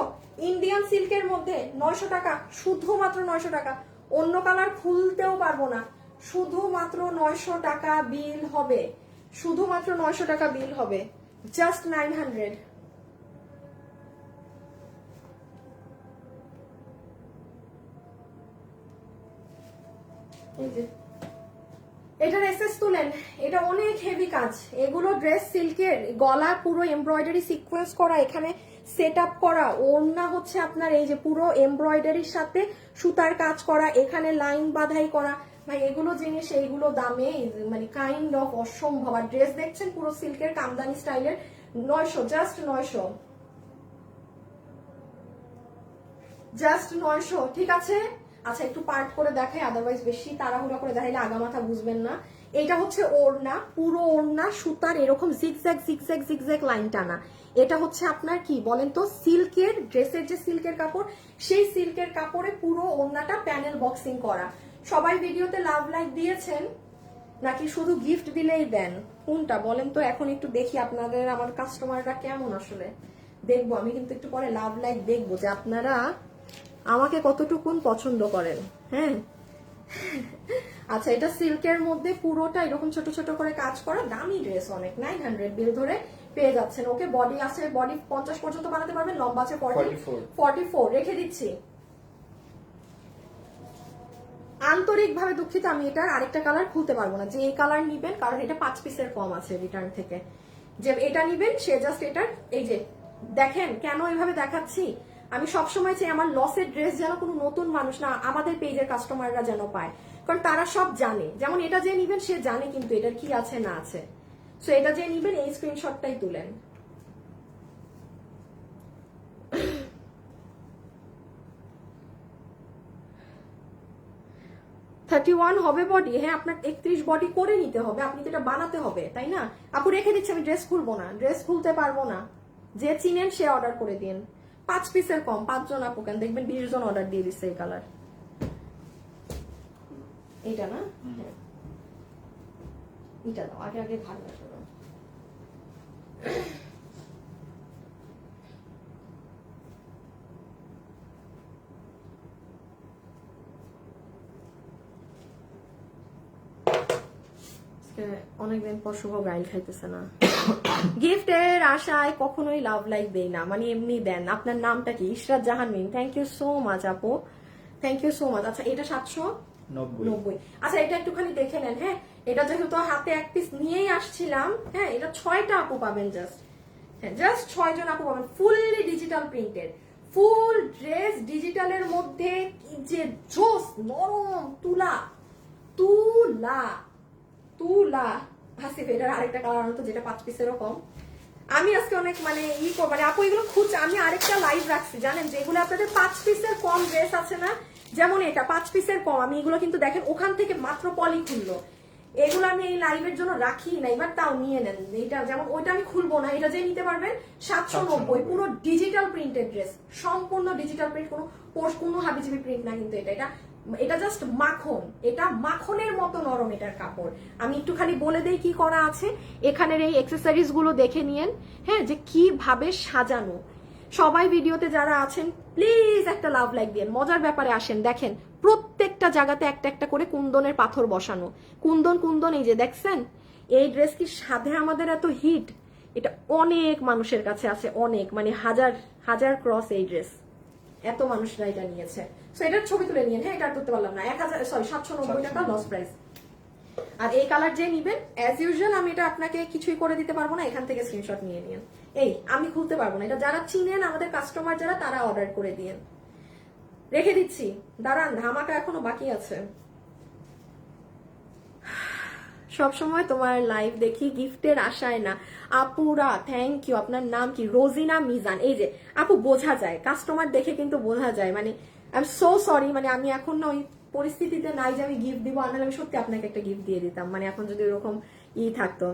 ইন্ডিয়ান সিল্কের মধ্যে 900 টাকা, শুধুমাত্র 900 টাকা। অন্য কালার খুলতেও পারবো না, শুধুমাত্র 900 টাকা বিল হবে, শুধুমাত্র 900 টাকা বিল হবে, জাস্ট 900। এই যে এটার এসএস তুলেন, এটা অনেক হেভি কাজ। এগুলো ড্রেস সিল্কের, গলা পুরো এমব্রয়ডারি সিকোয়েন্স করা, এখানে সেট আপ করা, ওড়না হচ্ছে আপনার এই যে পুরো এমব্রয়ডারির সাথে সুতার কাজ করা, এখানে লাইন বাঁধাই করা। ভাই এগুলো জিনিস এইগুলো দামে মানে কাইন্ড অফ অসম্ভব। আর ড্রেস দেখছেন পুরো সিল্কের কামদানি স্টাইলের, 900, জাস্ট 900, জাস্ট 900, ঠিক আছে। আচ্ছা একটু পার্ট করে দেখাই, আদারওয়াইজ বেশি তাড়াহুড়া করে দেখাইলে আগামাথা বুঝবেন না। এটা হচ্ছে ওড়না, পুরো ওড়না সুতার এরকম জিগজ্যাগ জিগজ্যাগ জিগজ্যাগ লাইন টানা। এটা হচ্ছে আপনার কি বলেন তো, সিল্কের ড্রেসের যে সিল্কের কাপড়, সেই সিল্কের কাপড়ে পুরো ওড়নাটা প্যানেল বক্সিং করা। সবাই ভিডিওতে লাভ লাইক দিয়েছেন নাকি শুধু গিফট দিলেই দেন, কোনটা বলেন তো? এখন একটু দেখি আপনাদের আমার কাস্টমাররা কেমন আসলে, দেখবো আমি কিন্তু একটু পরে লাভ লাইক দেখবো যে আপনারা আমাকে কতটুকুন পছন্দ করেন। হ্যাঁ আচ্ছা, এটা সিল্কের মধ্যে পুরোটা এরকম ছোট ছোট করে কাজ করা, দামি ড্রেস অনেক, 900 বিল ধরে পেয়ে যাচ্ছেন। ওকে বডি আছে, বডি 50 পর্যন্ত বানাতে পারবেন, লম্বা আছে 44, রেখে দিচ্ছি। আন্তরিকভাবে দুঃখিত, আমি এটার আরেকটা কালার খুলতে পারবো না। যে এই কালার নিবেন, কারণ এটা 5 পিসের কম আছে রিটার্ন থেকে, যে এটা নিবেন সে জাস্ট এটার, এই যে দেখেন কেন এইভাবে দেখাচ্ছি, আমি সবসময় চাই আমার লসের ড্রেস যেন কোনো নতুন মানুষ না, আমাদের পেজের কাস্টমাররা যেন পায়, কারণ তারা সব জানে। যেমন এটা যে নিবেন সে জানে কিন্তু এটার কি আছে না আছে। সো এটা যে নিবেন এই স্ক্রিনশটটাই তুলেন। $31 হবে বডি, হ্যাঁ আপনার 31 বডি করে নিতে হবে, আপনি তো এটা বানাতে হবে তাই না। আপু রেখে দিচ্ছি, আমি ড্রেস খুলবো না, ড্রেস খুলতে পারবো না। যে চিনেন সে অর্ডার করে দিন, 5 পিসের কম, 5 জন আপু কেন, দেখবেন 20 জন অর্ডার দিয়ে দিচ্ছে এই কালার। এইটা না, হ্যাঁ এটা দাও, আগে আগে ভালো লাগবে। অনেকদিন পর শুভ গাইল খাইতেছে না। গিফটের আশায় কখনোই লাভ লাইক দেই না, মানে এমনি দেন। আপনার নামটা কি? ইশরাত জাহান মিম, থ্যাংক ইউ সো মাচ আপু, থ্যাংক ইউ সো মাচ। আচ্ছা এটা 790। আচ্ছা এটা একটুখানি দেখে নেন। হ্যাঁ এটা যেহেতু হাতে এক পিস নিয়েই আসছিলাম, হ্যাঁ এটা 6টা আপু পাবেন, জাস্ট হ্যাঁ জাস্ট 6 জন আপু পাবেন, fully digital printed, full dress ডিজিটালের মধ্যে, কি যে জোস, নরম তুলা তুলা তুলা। হাসিফ এটার আরেকটা কালার আনতো যেটা 5 পিসেরও কম। আমি আজকে অনেক মানে মানে আপু এগুলো খুঁজছে, আমি আরেকটা লাইভ রাখছি জানেন, যেগুলো আপনাদের 5 পিসের কম ড্রেস আছে না, যেমন এটা 5 পিসের কম, আমি এগুলো কিন্তু দেখেন ওখান থেকে মাত্র পলি খুললো, এগুলো আমি এই লাইভের জন্য রাখি না, এবার তাও নিয়ে নেন। এটা যেমন ওইটা আমি খুলবো না, এটা যে নিতে পারবেন 790, পুরো ডিজিটাল প্রিন্টেড ড্রেস, সম্পূর্ণ ডিজিটাল প্রিন্ট, কোনো হাবিজাবি প্রিন্ট না কিন্তু এটা এটা জাস্ট মাখন, এটা মাখনের মতো নরম এটার কাপড়। আমি একটু খালি বলে দেই কি করা আছে এখানের, এই অ্যাক্সেসরিজ গুলো দেখে নিয়েন, হ্যাঁ যে কিভাবে সাজানো। সবাই ভিডিওতে যারা আছেন প্লিজ একটা লাভ লাইক দিন। মজার ব্যাপারে আসেন, দেখেন প্রত্যেকটা জায়গাতে একটা একটা করে কুন্দনের পাথর বসানো, কুন্দন কুন্দন, এই যে দেখছেন। এই ড্রেস কি সাধে আমাদের এত হিট, এটা অনেক মানুষের কাছে আছে, অনেক মানে হাজার হাজার ক্রস এই ড্রেস, এত মানুষরা এটা নিয়েছে। সো এটার ছবি তুলে নিয়েন। হ্যাঁ এটা করতে পারলাম না, 790 টাকা লস প্রাইস। আর এই কালার যে নিবেন অ্যাজ ইউজুয়াল আমি এটা আপনাকে কিছুই করে দিতে পারবো না, এখান থেকে স্ক্রিনশট নিয়ে নিন। এই আমি খুলতে পারবো না, এটা যারা চিনেন আমাদের কাস্টমার যারা, তারা অর্ডার করে দিন। রেখে দিচ্ছি, দাঁড়ান ধামাকা এখনো বাকি আছে। সবসময় তোমার লাইভ দেখি, গিফটের আশায় না। আপুরা থ্যাংক ইউ। আপনার নাম কি? রোজিনা মিজান। এই যে আপু বোঝা যায়, কাস্টমার দেখে কিন্তু বোঝা যায়, মানে আই এম সো সরি, মানে আমি এখন না ওই পরিস্থিতিতে নাই যে আমি গিফট দিব, আনলে আমি সত্যি আপনাকে একটা গিফট দিয়ে দিতাম, মানে এখন যদি ওরকম থাকতো।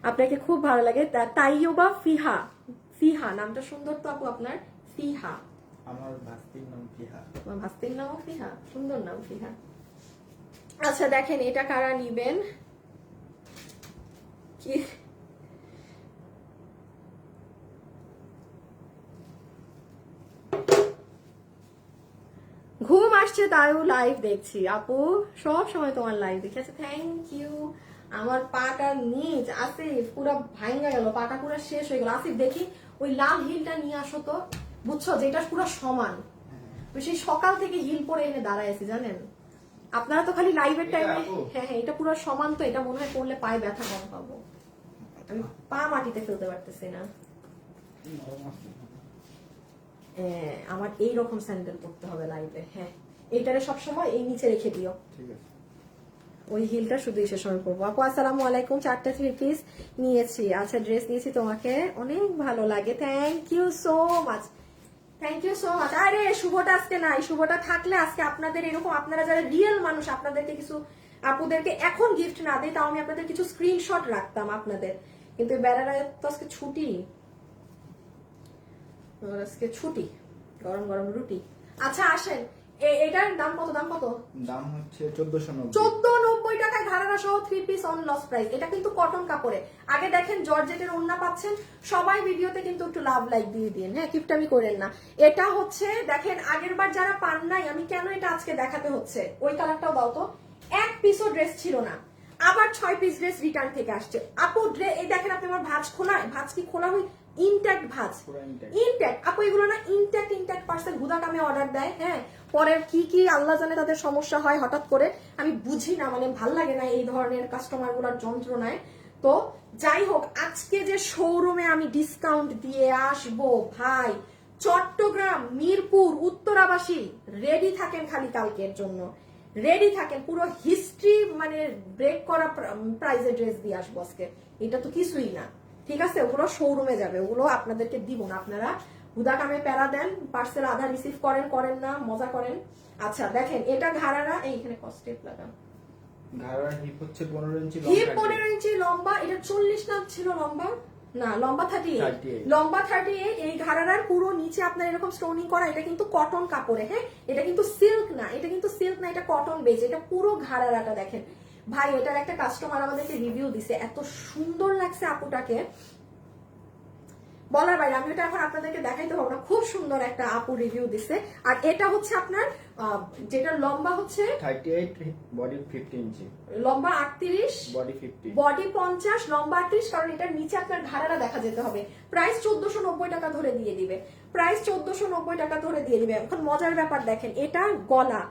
আপনাকে খুব ভালো লাগে। তাইয়ুবা ফিহা, ফিহা নামটা সুন্দর তো আপু আপনার, ফিহা। আমার ভাস্তির নাম ফিহা। আমার ভাস্তির নামও ফিহা, সুন্দর নাম ফিহা। আচ্ছা দেখেন এটা কারা নিবেন, কি ঘুম আসছে তাইও লাইভ দেখছি। আপু সব সময় তোমার লাইভ দেখি। আচ্ছা থ্যাংক ইউ। আমার পাটার নিচ আসিফ পুরো ভাঙ্গা গেল, পাটা পুরো শেষ হয়ে গেল। আসিফ দেখি ওই লাল হিলটা নিয়ে আসো তো, বুঝছো যেটা পুরো সমান, সেই সকাল থেকে হিল পরে এনে দাঁড়াইছি জানেন। আপনারা তো খালি লাইভের টাইমে, হ্যাঁ হ্যাঁ এটা পুরো সমান, তো এটা মনে হয় পড়লে পায়ে ব্যথা কম পাবো। আমি পা মাটিতে ফেলতে পারতেছি না। আমার এইরকম স্যান্ডেল পরতে হবে লাইভে। হ্যাঁ এইটারে সবসময় এই নিচে রেখে দিও। ঠিক আছে। ওই হিলটা শুধু এসে সময় পরবো। আপু আসসালামু আলাইকুম, 4টা 3 পিস নিয়েছি। আচ্ছা ড্রেস নিয়েছি, তোমাকে অনেক ভালো লাগে, thank you so much, thank you so much. আরে শুভটা আজকে নাই, শুভটা থাকলে আজকে আপনাদের এরকম, আপনারা যারা রিয়েল মানুষ, আপনাদেরকে কিছু আপুদেরকে এখন গিফট না দিই তাও আমি আপনাদের কিছু স্ক্রিনশট রাখতাম আপনাদের, কিন্তু বেড়ারা তো আজকে ছুটি, আজকে ছুটি, গরম গরম রুটি। আচ্ছা আসেন, এটার দাম কত? দাম কত? দাম হচ্ছে 1490। 1490 টাকায় ঘাড়ারা সহ 3 পিস অন লস প্রাইস। এটা কিন্তু কটন কাপড়ে। আগে দেখেন জর্জেটের ওড়না পাচ্ছেন, সবাই ভিডিওতে কিন্তু একটু লাভ লাইক দিয়ে দিন, হ্যাঁ কিপটামি করেন না। এটা হচ্ছে দেখেন, আগের বার যারা পান নাই, আমি কেন এটা আজকে দেখাতে হচ্ছে, ওই কালারটাও দাও তো। এক পিসও ড্রেস ছিল না, আবার 6 পিস ড্রেস রিটার্ন থেকে আসছে। আপু এই দেখেন, আপনি আমার ভাঁজ খোলা, ভাঁজ কি খোলা হই, ইনট্যাক্ট ভাঁজ, ইনট্যাক্ট। আপু এগুলো না ইনট্যাক্ট পার্সেল হুদা কামে অর্ডার দেয়, হ্যাঁ পরে কি আল্লাহ জানে তাদের সমস্যা হয় হঠাৎ করে, আমি বুঝি না, মানে ভাল লাগে না এই ধরনের কাস্টমার গুলার যন্ত্রণায়। তো যাই হোক, আজকে যে শোরুমে আমি ডিসকাউন্ট দিয়ে আসবো ভাই, চট্টগ্রাম, মিরপুর, উত্তরাবাসী রেডি থাকেন খালি কালকের জন্য, রেডি থাকেন। পুরো হিস্ট্রি মানে ব্রেক করা প্রাইজে ড্রেস দিয়ে আসবো আজকে। এটা তো কিছুই না, ঠিক আছে, ওগুলো শোরুমে যাবে, ওগুলো আপনাদেরকে দিব না। আপনারা হুদা কামে প্যারা দেন, পার্সেল আধা রিসিভ করেন না, মজা করেন। আচ্ছা দেখেন, এটা ঘাড়ারা, এইখানে কস্টেপ লাগান, ঘাড়ার হিপ হচ্ছে 15 ইঞ্চি, হিপ 15 ইঞ্চি লম্বা। এটা 40 না ছিল লম্বা, না লম্বা 38, লম্বা 38। এই ঘাড়ারার পুরো নিচে আপনার এরকম স্টোনিং করা, এটা কিন্তু কটন কাপড়ে, হ্যাঁ এটা কিন্তু সিল্ক না, এটা কিন্তু সিল্ক না, এটা কটন বেজ। এটা পুরো ঘাড়ারাটা দেখেন ভাই, এটার একটা কাস্টমার আমাদেরকে রিভিউ দিছে, এত সুন্দর লাগছে আপুটাকে বলার বাইরে। আমি এটা এখন আপনাদেরকে দেখাইতে পারবো না, খুব সুন্দর একটা আপু রিভিউ দিছে। আর এটা হচ্ছে আপনার যেটা লম্বা হচ্ছে 38, বডি 50 ইঞ্চি, লম্বা 38, বডি 50, বডি 50, লম্বা 38, কারণ এটার নিচে আপনার ঘাড়ারা দেখা যেতে হবে। প্রাইস 1490 টাকা ধরে দিয়ে দিবে, প্রাইস 1490 টাকা ধরে দিয়ে দিবে। এখন মজার ব্যাপার দেখেন, এটা গলা,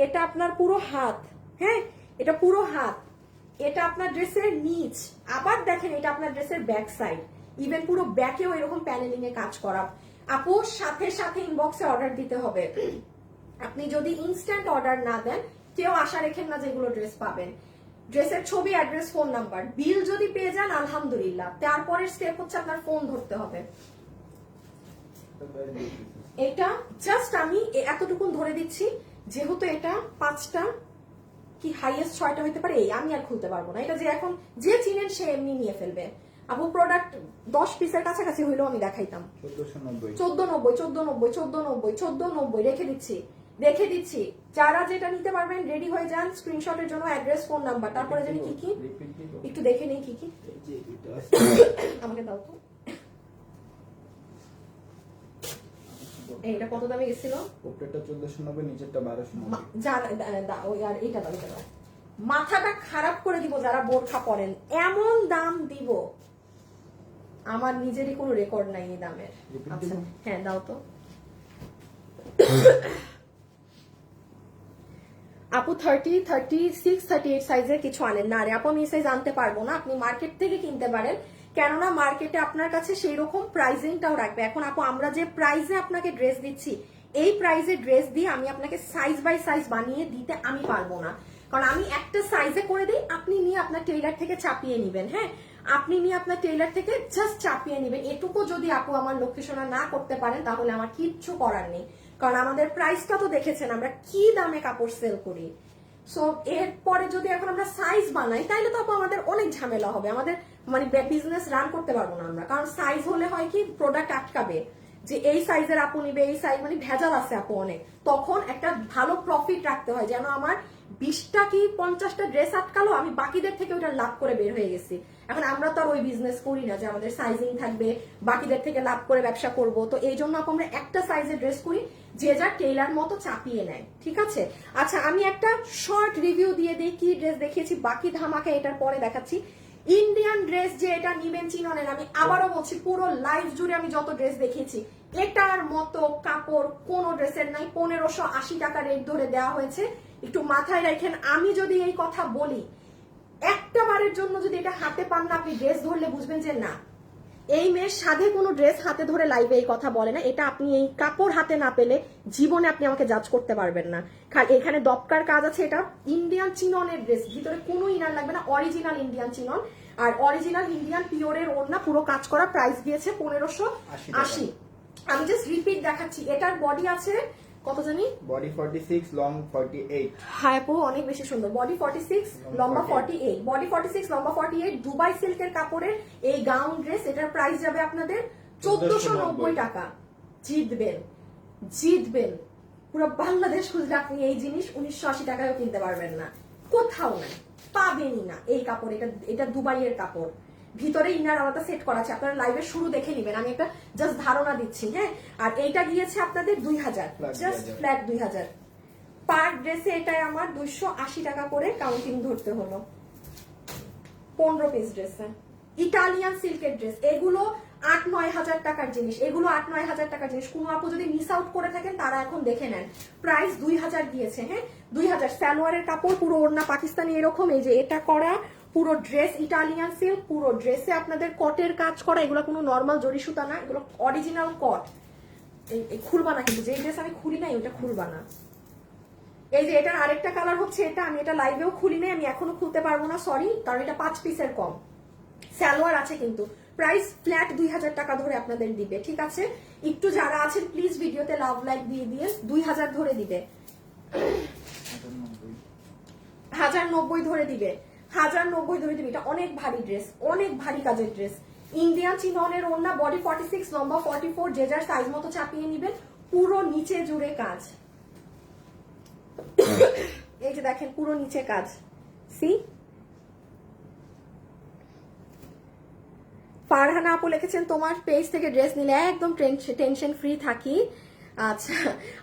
এটা আপনার পুরো হাত, হ্যাঁ এটা পুরো হাত, এটা আপনার ড্রেসের নিচ, আবার দেখেন এটা আপনার ড্রেসের ব্যাক সাইড, ইভেন পুরো ব্যাকেও এরকম প্যানেলিং এ কাজ করা। আপু সাথে ইনবক্সে অর্ডার দিতে হবে, আপনি যদি ইনস্ট্যান্ট অর্ডার না দেন কেউ আশা রেখেন না যেগুলো ড্রেস পাবেন। ড্রেসের ছবি, অ্যাড্রেস, ফোন নাম্বার, বিল যদি পেয়ে যান আলহামদুলিল্লাহ, তারপরের স্টেপ হচ্ছে আপনার ফোন ধরতে হবে। এটা জাস্ট আমি এতটুকুন ধরে দিচ্ছি, যেহেতু এটা 5টা কি হাইয়েস্ট 6টা হইতে পারে, এই আমি আর খুলতে পারবো না। এটা যে এখন যে চিনেন সে এমনি নিয়ে ফেলবে। আপু প্রোডাক্ট 10 পিসের কাছাকাছি হইলেও আমি দেখাইতাম। 1490 রেখে দিচ্ছি। যারা যেটা নিতে পারবেন রেডি হয়ে যান, স্ক্রিনশটের জন্য অ্যাড্রেস, ফোন নাম্বার, তারপরে জানি কি একটু দেখে নেই কি আমাকে দাও তো। এইটা কত দামে গেছিল? উপরেরটা 1490, নিচেরটা 1290। মাথাটা খারাপ করে দিব যারা বোরখা পরেন, এমন দাম দিব আমার নিজেরই কোনো রেকর্ড নাই এই দামের। আচ্ছা হ্যাঁ দাও তো। আপু 30, 36, 38 সাইজের কিছু আনেন না রে আপু, আমি এই সাইজ আনতে পারবো না, আপনি মার্কেট থেকে কিনতে পারেন, কেননা মার্কেটে আপনার কাছে সেই রকম প্রাইজিংটাও রাখবে। এখন আপু আমরা যে প্রাইসে আপনাকে ড্রেস দিচ্ছি, এই প্রাইসে ড্রেস দিয়ে আমি আপনাকে সাইজ বাই সাইজ বানিয়ে দিতে আমি পারবো না, কারণ আমি একটা সাইজে করে দিই, আপনি নিয়ে আপনার টেইলার থেকে চাপিয়ে নিবেন, হ্যাঁ আপনি নিয়ে আপনার টেইলার থেকে জাস্ট চাপিয়ে নিবেন। এটুকু যদি আপু আমার লোকেশনে না করতে পারেন তাহলে আমার কিচ্ছু করার নেই, কারণ আমাদের প্রাইসটা তো দেখেছেন আমরা কি দামে কাপড় সেল করি। সো এরপরে যদি এখন আমরা সাইজ বানাই তাহলে তো আপু আমাদের অনেক ঝামেলা হবে, আমাদের মানে বিজনেস রান করতে পারবো না আমরা, কারণ সাইজ হলে হয় কি প্রোডাক্ট আটকাবে, যে এই সাইজের আপু নিবে, এই সাইজ মানে ভেজাল আছে আপু অনেক, তখন একটা ভালো প্রফিট রাখতে হয়, যেন আমার 20টা কি 50টা ড্রেস আটকালো, আমি বাকিদের থেকে ওটা লাভ করে বের হয়ে গেছি। এখন আমরা তো আর ওই বিজনেস করি না যে আমাদের সাইজিং থাকবে, বাকিদের থেকে লাভ করে ব্যবসা করব, তো এই জন্য আপু আমরা একটা সাইজের ড্রেস করি, যে যা টেইলার মতো চাপিয়ে নেয়, ঠিক আছে। আচ্ছা আমি একটা শর্ট রিভিউ দিয়ে দিই, কি ড্রেস দেখিয়েছি, বাকি ধামাকা এটার পরে দেখাচ্ছি। ইন্ডিয়ান ড্রেস যে এটা নিবেন চিননেন, আমি আবারও বলছি পুরো লাইভ জুড়ে আমি যত ড্রেস দেখিয়েছি এটার মতো কাপড় কোন ড্রেসের নাই। 1580 টাকা রেট ধরে দেওয়া হয়েছে, একটু মাথায় রাখেন। আমি যদি এই কথা বলি, একটা বারের জন্য যদি এটা হাতে পান না, আপনি ড্রেস ধরলে বুঝবেন যে না এই মেয়ের সাধে কোনো ড্রেস হাতে ধরে লাইভে এই কথা বলে না, এটা আপনি এই কাপড় হাতে না পেলে জীবনে আপনি আমাকে জাজ করতে পারবেন না। এখানে দপকার কাজ আছে, এটা ইন্ডিয়ান চিননের ড্রেস, ভিতরে কোনো ইনার লাগবে না, অরিজিনাল ইন্ডিয়ান চিনন আর অরিজিনাল ইন্ডিয়ান পিওরের ওড়না, পুরো কাজ করা। প্রাইস দিয়েছে 1580। আমি জাস্ট রিপিট দেখাচ্ছি, এটার বডি আছে কত জানি, বডি 46, লং 48। হ্যাঁ আপু অনেক বেশি সুন্দর, বডি 46 লম্বা 48, বডি 46 লম্বা 48, দুবাই সিল্কের কাপড়ের এই গাউন ড্রেস। এটার প্রাইস যাবে আপনাদের 1490 টাকা। জিতবেন, জিতবেন, পুরো বাংলাদেশ খুঁজলে আপনি এই জিনিস 1980 টাকায়ও কিনতে পারবেন না, কোথাও নাই, পাবেনই না এই কাপড়। এটা দুবাইয়ের কাপড়, ভিতরে ইনার আলাদা সেট করা আছে, আপনারা লাইভের শুরু দেখে নেবেন, আমি একটা জাস্ট ধারণা দিচ্ছি। হ্যাঁ, আর এইটা গিয়েছে আপনাদের 2000, জাস্ট ফ্ল্যাট 2000 পার ড্রেসে। এটাই আমার 280 টাকা করে কাউন্টিং ধরতে হলো 15 পিস ড্রেসে। ইটালিয়ান সিল্কের ড্রেস, এগুলো 8-9 হাজার টাকার জিনিস, এগুলো 8-9 হাজার টাকার জিনিস। কোনো আপু যদি মিস আউট করে থাকেন তারা এখন দেখে নেন, প্রাইস 2000 দিয়েছে। হ্যাঁ 2000, সালোয়ারের কাপড়, পুরো ওড়না পাকিস্তানি এরকম, এই যে এটা করা পুরো ড্রেস ইটালিয়ান সিল্ক, পুরো ড্রেসে আপনাদের কটের কাজ করা, এগুলো কোনো নর্মাল জরি সুতা না, এগুলো অরিজিনাল কট। এই খুলবা না কিন্তু, যে ড্রেস আমি খুলি নাই ওটা খুলবা না। এই যে এটার আরেকটা কালার হচ্ছে এটা, আমি এটা লাইভেও খুলি নাই, আমি এখনো খুলতে পারবো না, সরি, কারণ এটা 5 পিসের কম। সালোয়ার আছে কিন্তু, প্রাইস ফ্ল্যাট 2000 টাকা ধরে আপনাদের দিবে। ঠিক আছে, একটু যারা আছেন প্লিজ ভিডিওতে লাভ লাইক দিয়ে দিয়ে 2000 ধরে দিবে, 1090 ধরে দিবে, 1090 ধরে দিবে। এটা অনেক ভারী ড্রেস, অনেক ভারী কাজের ড্রেস, ইন্ডিয়ান চিননের ওড়না, বডি 46 লম্বা 44, যে যার সাইজ মতো চাপিয়ে নিবেন, পুরো নিচে জুড়ে কাজ। এই যে দেখেন পুরো নিচে কাজ, সি। ফারহানা আপু লিখেছেন তোমার পেজ থেকে ড্রেস নিলে একদম টেনশন ফ্রি থাকি। আচ্ছা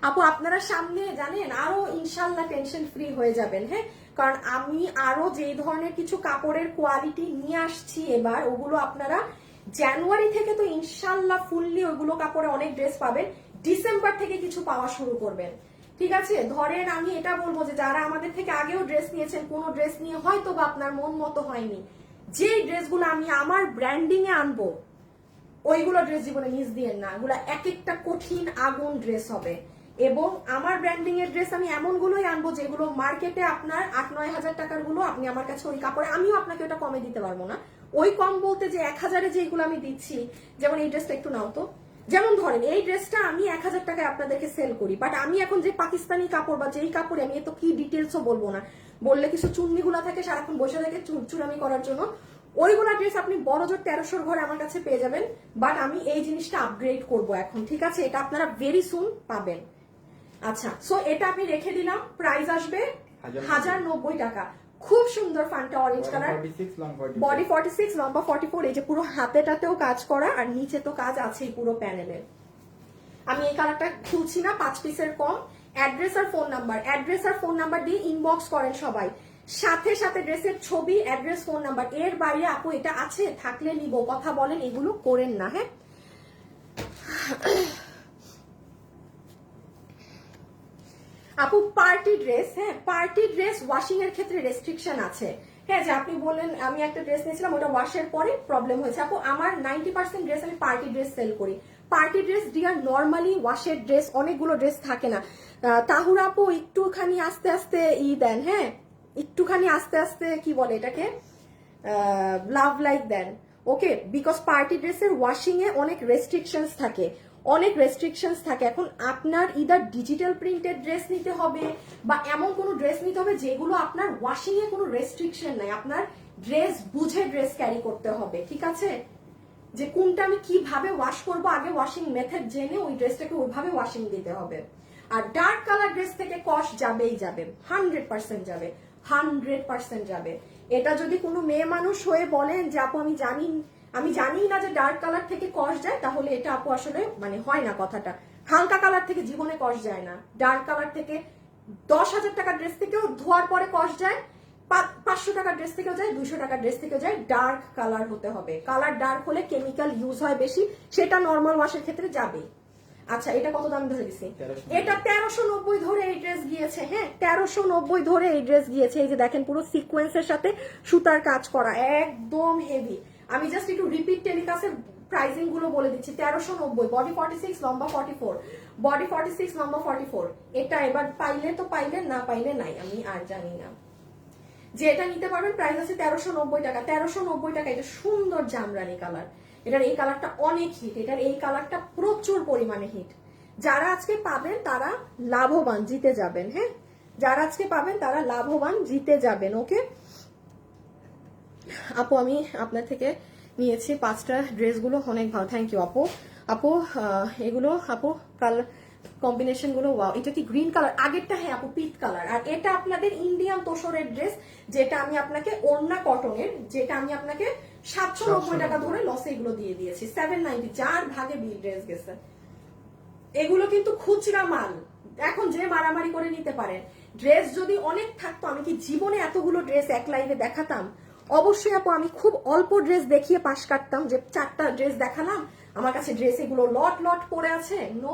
আপু, আপনারা সামনে জানেন আরো ইনশাল্লাহ টেনশন ফ্রি হয়ে যাবেন। হ্যাঁ, কারণ আমি আরো যে ধরনের কিছু কাপড়ের কোয়ালিটি নিয়ে আসছি এবার, ওগুলো আপনারা জানুয়ারি থেকে তো ইনশাল্লাহ ফুললি ওইগুলো কাপড়ে অনেক ড্রেস পাবেন, ডিসেম্বর থেকে কিছু পাওয়া শুরু করবেন। ঠিক আছে, ধরেন আমি এটা বলবো যে যারা আমাদের থেকে আগেও ড্রেস নিয়েছেন, কোনো ড্রেস নিয়ে হয়তো বা আপনার মন মতো হয়নি, যে ড্রেসগুলো আমি আমার ব্র্যান্ডিং এ আনবো ওইগুলো ড্রেস জীবনে মিস দিয়েন না, এগুলো এক একটা কঠিন আগুন ড্রেস হবে। এবং আমার ব্র্যান্ডিং এর ড্রেস আমি এমনগুলোই আনবো যেগুলো মার্কেটে আপনার 8-9 হাজার টাকার গুলো আপনি আমার কাছে ওই কাপড়ে, আমিও আপনাকে ওটা কমে দিতে পারবো না। ওই কম বলতে যে 1000-এ যেগুলো আমি দিচ্ছি, যেমন এই ড্রেসটা একটু নাও তো, যেমন ধরেন এই ড্রেসটা আমি 1000 টাকায় আপনাদেরকে সেল করি, বাট আমি এখন যে পাকিস্তানি কাপড় বা যেই কাপড়ে, আমি তো কি ডিটেলসও বলবো না, বললে কিছু চুন্নিগুলা থাকে সারাক্ষণ বসে থাকে চুরামি করার জন্য, ওইগুলা ড্রেস আপনি বড় জোর 1300 ঘরে আমার কাছে পেয়ে যাবেন। বাট আমি এই জিনিসটা আপগ্রেড করব এখন। ঠিক আছে, এটা আপনারা ভেরি সুন পাবেন। আচ্ছা, সো এটা আমি রেখে দিলাম, প্রাইস আসবে 1090 টাকা। খুব সুন্দর ফান্টা অরেঞ্জ কালার, বডি 46 লম্বা 44, এই যে পুরো হাতেটাতেও কাজ করা আর নিচে তো কাজ আছেই পুরো প্যানেলের। আমি এই কালারটা খুলছি না, 5 পিসের কম। অ্যাড্রেস আর ফোন নাম্বার, অ্যাড্রেস আর ফোন নাম্বার দিয়ে ইনবক্স করেন সবাই, সাথে সাথে ড্রেসের ছবি, অ্যাড্রেস, ফোন নাম্বার। এর বাইরে আপু এটা আছে থাকলে নিব, কথা বলেন, এগুলো করেন না। হ্যাঁ আপু, পার্টি ড্রেস, হ্যাঁ পার্টি ড্রেস ওয়াশিং এর ক্ষেত্রে রেস্ট্রিকশন আছে। হ্যাঁ, যে আপনি বললেন আমি একটা ড্রেস নিয়েছিলাম, ওটা ওয়াশের পরে প্রবলেম হয়েছে। আপু আমার 90% ড্রেস আমি পার্টি ড্রেস সেল করি। পার্টি ড্রেস ডিয়ার নর্মালি ওয়াশের ড্রেস অনেকগুলো ড্রেস থাকে না। তাহুরা আপু একটুখানি আস্তে আস্তে দেন, হ্যাঁ একটুখানি আস্তে আস্তে কি বলে এটাকে, লাভ লাইক দেন, ওকে। বিকজ পার্টি ড্রেসের ওয়াশিং এ অনেক রেস্ট্রিকশনস থাকে, অনেক রেস্ট্রিকশনস থাকে। এখন আপনার ইদার ডিজিটাল প্রিন্টেড ড্রেস নিতে হবে বা এমন কোনো ড্রেস নিতে হবে যেগুলো আপনার ওয়াশিং এ কোনো রেস্ট্রিকশন নাই, আপনার ড্রেস বুঝে ড্রেস ক্যারি করতে হবে। ঠিক আছে, যে কোনটা আমি কিভাবে ওয়াশ করবো, আগে ওয়াশিং মেথড জেনে ওই ড্রেসটাকে ওইভাবে ওয়াশিং দিতে হবে। আর ডার্ক কালার ড্রেস থেকে কস্ট যাবেই যাবে, 100% যাবে, 100% যাবে। এটা যদি কোনো মেয়ে মানুষ হয়ে বলেন যে আপু আমি জানি না যে ডার্ক কালার থেকে কস্ট যায়, তাহলে এটা আপু আসলে মানে হয় না কথাটা। হালকা কালার থেকে জীবনে কস্ট যায় না, ডার্ক কালার থেকে 10,000 টাকার ড্রেস থেকেও ধোয়ার পরে কস্ট যায়, 500 টাকার ড্রেস থেকেও যায়, 200 টাকার ড্রেস থেকেও যায়। ডার্ক কালার হতে হবে, কালার ডার্ক হলে কেমিক্যাল ইউজ হয় বেশি, সেটা নর্মাল ওয়াশের ক্ষেত্রে যাবে। আচ্ছা, এটা কত দাম ধরে দিছি? এটা 1390 ধরে এই ড্রেস গিয়েছে। হ্যাঁ 1390 ধরে এই ড্রেস গিয়েছে। এই যে দেখেন পুরো সিকোয়েন্সের সাথে সুতার কাজ করা, একদম হেভি। আমি জাস্ট একটু রিপিট টেলিকাস্টের প্রাইসিং গুলো বলে দিচ্ছি। 1390, বডি 46, লম্বা 44, বডি 46, লম্বা 44। এটা এবার পাইলে তো পাইলেন, না পাইলে নাই, আমি আর জানি না। যে এটা নিতে পারবেন, প্রাইস আছে 1390 টাকা। 1390 টাকা। এটা সুন্দর জামরানি কালার, এটার এই কালারটা অনেক হিট, এটার এই কালারটা প্রচুর পরিমাণে হিট। যারা আজকে পাবেন তারা লাভবান, জিতে যাবেন। হ্যাঁ, যারা আজকে পাবেন তারা লাভবান, জিতে যাবেন। ওকে আপু, আমি আপনার থেকে নিয়েছি 5টা ড্রেসগুলো অনেক ভালো। থ্যাংক ইউ আপু। আপু এগুলো আপু কালার কম্বিনেশন গুলো ওয়াও। এটা কি গ্রিন কালার? আগেরটা হ্যাঁ আপু পিট কালার। আর এটা আপনাদের ইন্ডিয়ান তোষরের ড্রেস, যেটা আমি আপনাকে ওড়না কটনের, যেটা আমি আপনাকে 790 টাকা ধরে লসে এগুলো দিয়ে দিয়েছি। 790, যার ভাগে বিল ড্রেস গেছে। এগুলো কিন্তু খুচরা মাল, এখন যে মারামারি করে নিতে পারেন। ড্রেস যদি অনেক থাকতো, আমি কি জীবনে এতগুলো ড্রেস এক লাইভে দেখাতাম? অবশ্যই আপু, আমি খুব অল্প ড্রেস দেখিয়ে পাশ কাটতাম, যে 4টা ড্রেস দেখালাম আমার কাছে ড্রেস এগুলো লট লট পড়ে আছে। নো,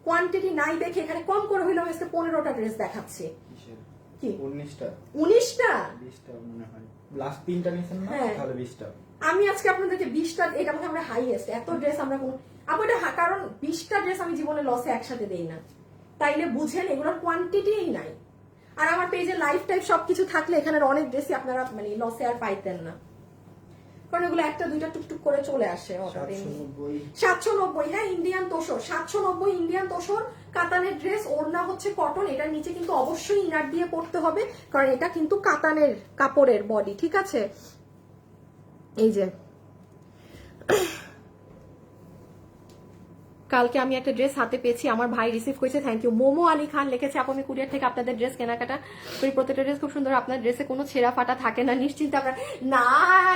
কোয়ান্টিটি নাই দেখে এখানে কম করে হইলো আজকে 15টা ড্রেস দেখাচ্ছি। কি 19টা 19টা 20টা মনে হয়, লাস্ট 3টা নিছেন না, তাহলে 20টা। আমি আজকে আপনাদেরকে 20টা, এটা মনে হয় আমরা হাইয়েস্ট এত ড্রেস আমরা কোন আপু এটা কারণ 20টা ড্রেস আমি জীবনে লসে একসাথে দেই না, তাইলে বুঝেন এগুলোর কোয়ান্টিটিই নাই। আর আমার পেজে লাইফ টাইপ সবকিছু থাকলে এখানের অনেক ড্রেসই আপনারা মানে লসে আর পাইতেন না, কারণ এগুলো একটা দুইটা টুকটুক করে চলে আসে। 790, হ্যাঁ Indian tussar 790, Indian tussar কাতানের dress, ওড়না হচ্ছে কটন। এটার নিচে কিন্তু অবশ্যই ইনার দিয়ে পড়তে হবে, কারণ এটা কিন্তু কাতানের কাপড়ের বডি, ঠিক আছে। এই যে কালকে আমি একটা ড্রেস হাতে পেয়েছি, আমার ভাই রিসিভ করেছে, থ্যাংক ইউ। মোমো আলী খান লিখেছে, আপু আমি কুরিয়ার থেকে আপনাদের ড্রেস কেনাকাটা করি, প্রত্যেকটা ড্রেস খুব সুন্দর, আপনার ড্রেসে কোনো ছেঁড়া ফাটা থাকে না নিশ্চিন্তে আপনার। না,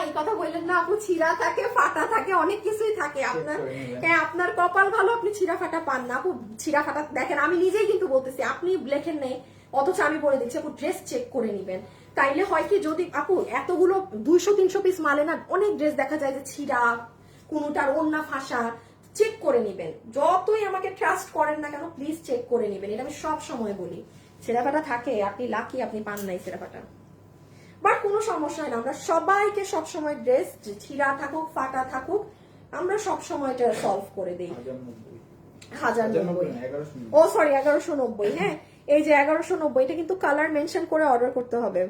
এই কথা বললেন না আপু, ছিঁড়া থাকে, ফাটা থাকে, অনেক কিছুই থাকে আপনার। হ্যাঁ, আপনার কপাল ভালো, আপনি ছিঁড়া ফাটা পান না আপু। ছিঁড়া ফাটা দেখেন, আমি নিজেই কিন্তু বলতেছি, আপনি লেখেন নেই অথচ আমি বলে দিচ্ছি আপু ড্রেস চেক করে নিবেন। তাইলে হয় কি, যদি আপু এতগুলো 200-300 পিস মালে না অনেক ড্রেস দেখা যায় যে ছিঁড়া, কোনোটার ওন্না ফাঁসা, চেক করে নিবেন। যতই আমাকে ট্রাস্ট করেন না কেন, প্লিজ চেক করে নিবেন, এটা আমি সব সময় বলি। ছেঁড়াফাটা থাকে, আপনি লাকি, আপনি পান নাই ছেঁড়াফাটা, বাট কোনো সমস্যা হয় না। আমরা সবাইকে সবসময় ড্রেস ছিঁড়া থাকুক ফাটা থাকুক, আমরা সবসময় এটা সলভ করে দিই। 1090, ও সরি 1190, হ্যাঁ এই যে 1190, এটা কিন্তু কালার মেনশন করে অর্ডার করতে হবে।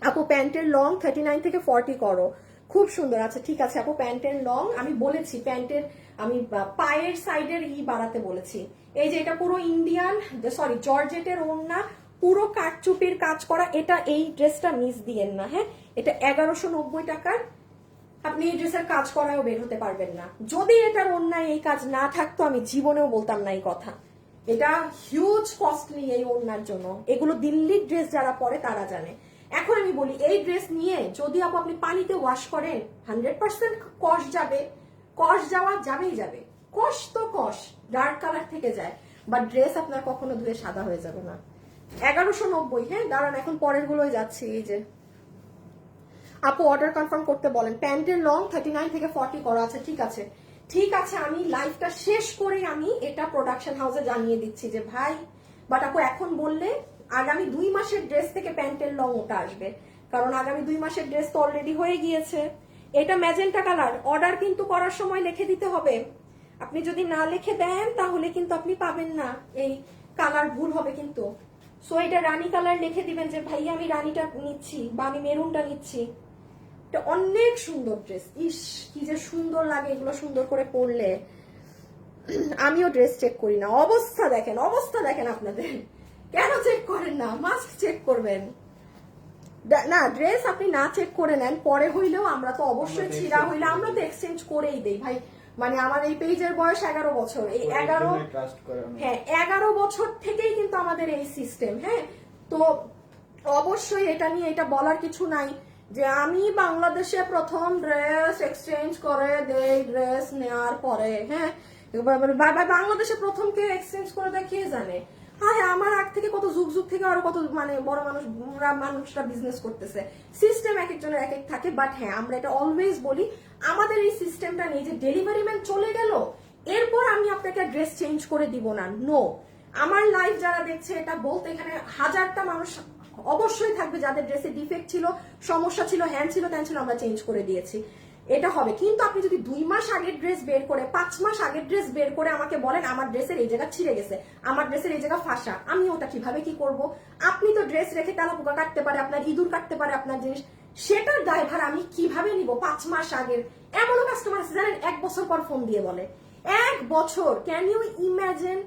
আপু প্যান্টের লং 39 থেকে 40 করো, খুব সুন্দর। আচ্ছা ঠিক আছে আপু, প্যান্টের লং আমি বলেছি, প্যান্টের আমি পায়ের সাইডের বাড়াতে বলেছি। এই যে এটা পুরো ইন্ডিয়ান সরি জর্জেটের ওড়না, পুরো কাটচুপির কাজ করা। এটা এই ড্রেসটা মিস দিয়েন না, হ্যাঁ এটা 1190 টাকার। আপনি এই ড্রেসের কাজ করায়ও বের হতে পারবেন না। যদি এটার ওড়নায় এই কাজ না থাকতো, আমি জীবনেও বলতাম না এই কথা। এটা হিউজ কস্টলি এই ওড়নার জন্য, এগুলো দিল্লির ড্রেস যারা পরে তারা জানে। এখন আমি বলি, এই ড্রেস নিয়ে যদি আপনি পানিতে ওয়াশ করেন 100% কস যাবে, কস যাওয়া যাবেই যাবে, কস তো কস ডার্ক কালার থেকে যায়, বাট ড্রেস আপনার কখনো ধুয়ে সাদা হয়ে যাবে না। 1190, হ্যাঁ দাঁড়ান এখন পরের গুলোই যাচ্ছি। এই যে আপু অর্ডার কনফার্ম করতে বলেন, প্যান্টের লং 39 থেকে 40 করা আছে। ঠিক আছে ঠিক আছে, আমি লাইভটা শেষ করে আমি এটা প্রোডাকশন হাউসে জানিয়ে দিচ্ছি যে ভাই, বাট আপু এখন বললে আগামী 2 মাসের ড্রেস থেকে প্যান্টের লং ওটা আসবে, কারণ আগামী 2 মাসের ড্রেস তো অলরেডি হয়ে গিয়েছে। এটা ম্যাজেন্টা কালার, অর্ডার কিন্তু করার সময় লিখে দিতে হবে। আপনি যদি না লিখে দেন তাহলে কিন্তু আপনি পাবেন না, এই কালার ভুল হবে কিন্তু। সো এটা রানী কালার লিখে দিবেন যে ভাই আমি রানীটা নিচ্ছি বা আমি মেরুনটা নিচ্ছি। এটা অনেক সুন্দর ড্রেস, ইস কি যে সুন্দর লাগে এগুলো সুন্দর করে পরলে। আমিও ড্রেস চেক করি না, অবস্থা দেখেন, অবস্থা দেখেন আপনাদের, কেন চেক করেন না? মাস্ট চেক করবেন। না ড্রেস আপনি না চেক করে নেন, পরে হইলেও আমরা তো অবশ্যই ছিঁড়া হইলে আমরা তো এক্সচেঞ্জ করেই দেই ভাই। মানে আমার এই পেজের বয়স 11 বছর, এই 11 বছর থেকেই কিন্তু আমাদের এই সিস্টেম। হ্যাঁ তো অবশ্যই এটা নিয়ে এটা বলার কিছু নাই যে আমি বাংলাদেশে প্রথম ড্রেস এক্সচেঞ্জ করে দেই ড্রেস নেওয়ার পরে। হ্যাঁ বাংলাদেশে প্রথম কে এক্সচেঞ্জ করে দেয় কে জানে। হ্যাঁ আমার আগ থেকে কত যুগ যুগ থেকে আরো কত মানে বড় মানুষরা বিজনেস করতেছে, সিস্টেম এক একজনের এক এক থাকে। বাট হ্যাঁ আমরা এটা অলওয়েজ বলি, আমাদের এই সিস্টেমটা নেই যে ডেলিভারি ম্যান চলে গেল এরপর আমি আপনাকে ড্রেস চেঞ্জ করে দিব না। নো, আমার লাইফ যারা দেখছে এটা বলতে এখানে 1000টা মানুষ অবশ্যই থাকবে যাদের ড্রেসে ডিফেক্ট ছিল, সমস্যা ছিল, হ্যান্ড ছিল, ত্যান ছিল, আমরা চেঞ্জ করে দিয়েছি। এটা হবে। কিন্তু আপনি যদি 2 মাস আগের ড্রেস বের করে 5 মাস আগের ড্রেস বের করে আমাকে বলেন আমার ড্রেসের এই জায়গা ছিঁড়ে গেছে, আমার ড্রেসের এই জায়গা ফাঁসা, আমি ওটা কিভাবে কি করব? আপনি তো ড্রেস রেখে তেলা পোকা কাটতে পারে, আপনার ইঁদুর কাটতে পারে আপনার জিনিস, সেটার দায়ভার আমি কিভাবে নিব 5 মাস আগের? এমনও কাস্টমার আছে জানেন 1 বছর পর ফোন দিয়ে বলে, 1 বছর, ক্যান ইউ ইমাজিন?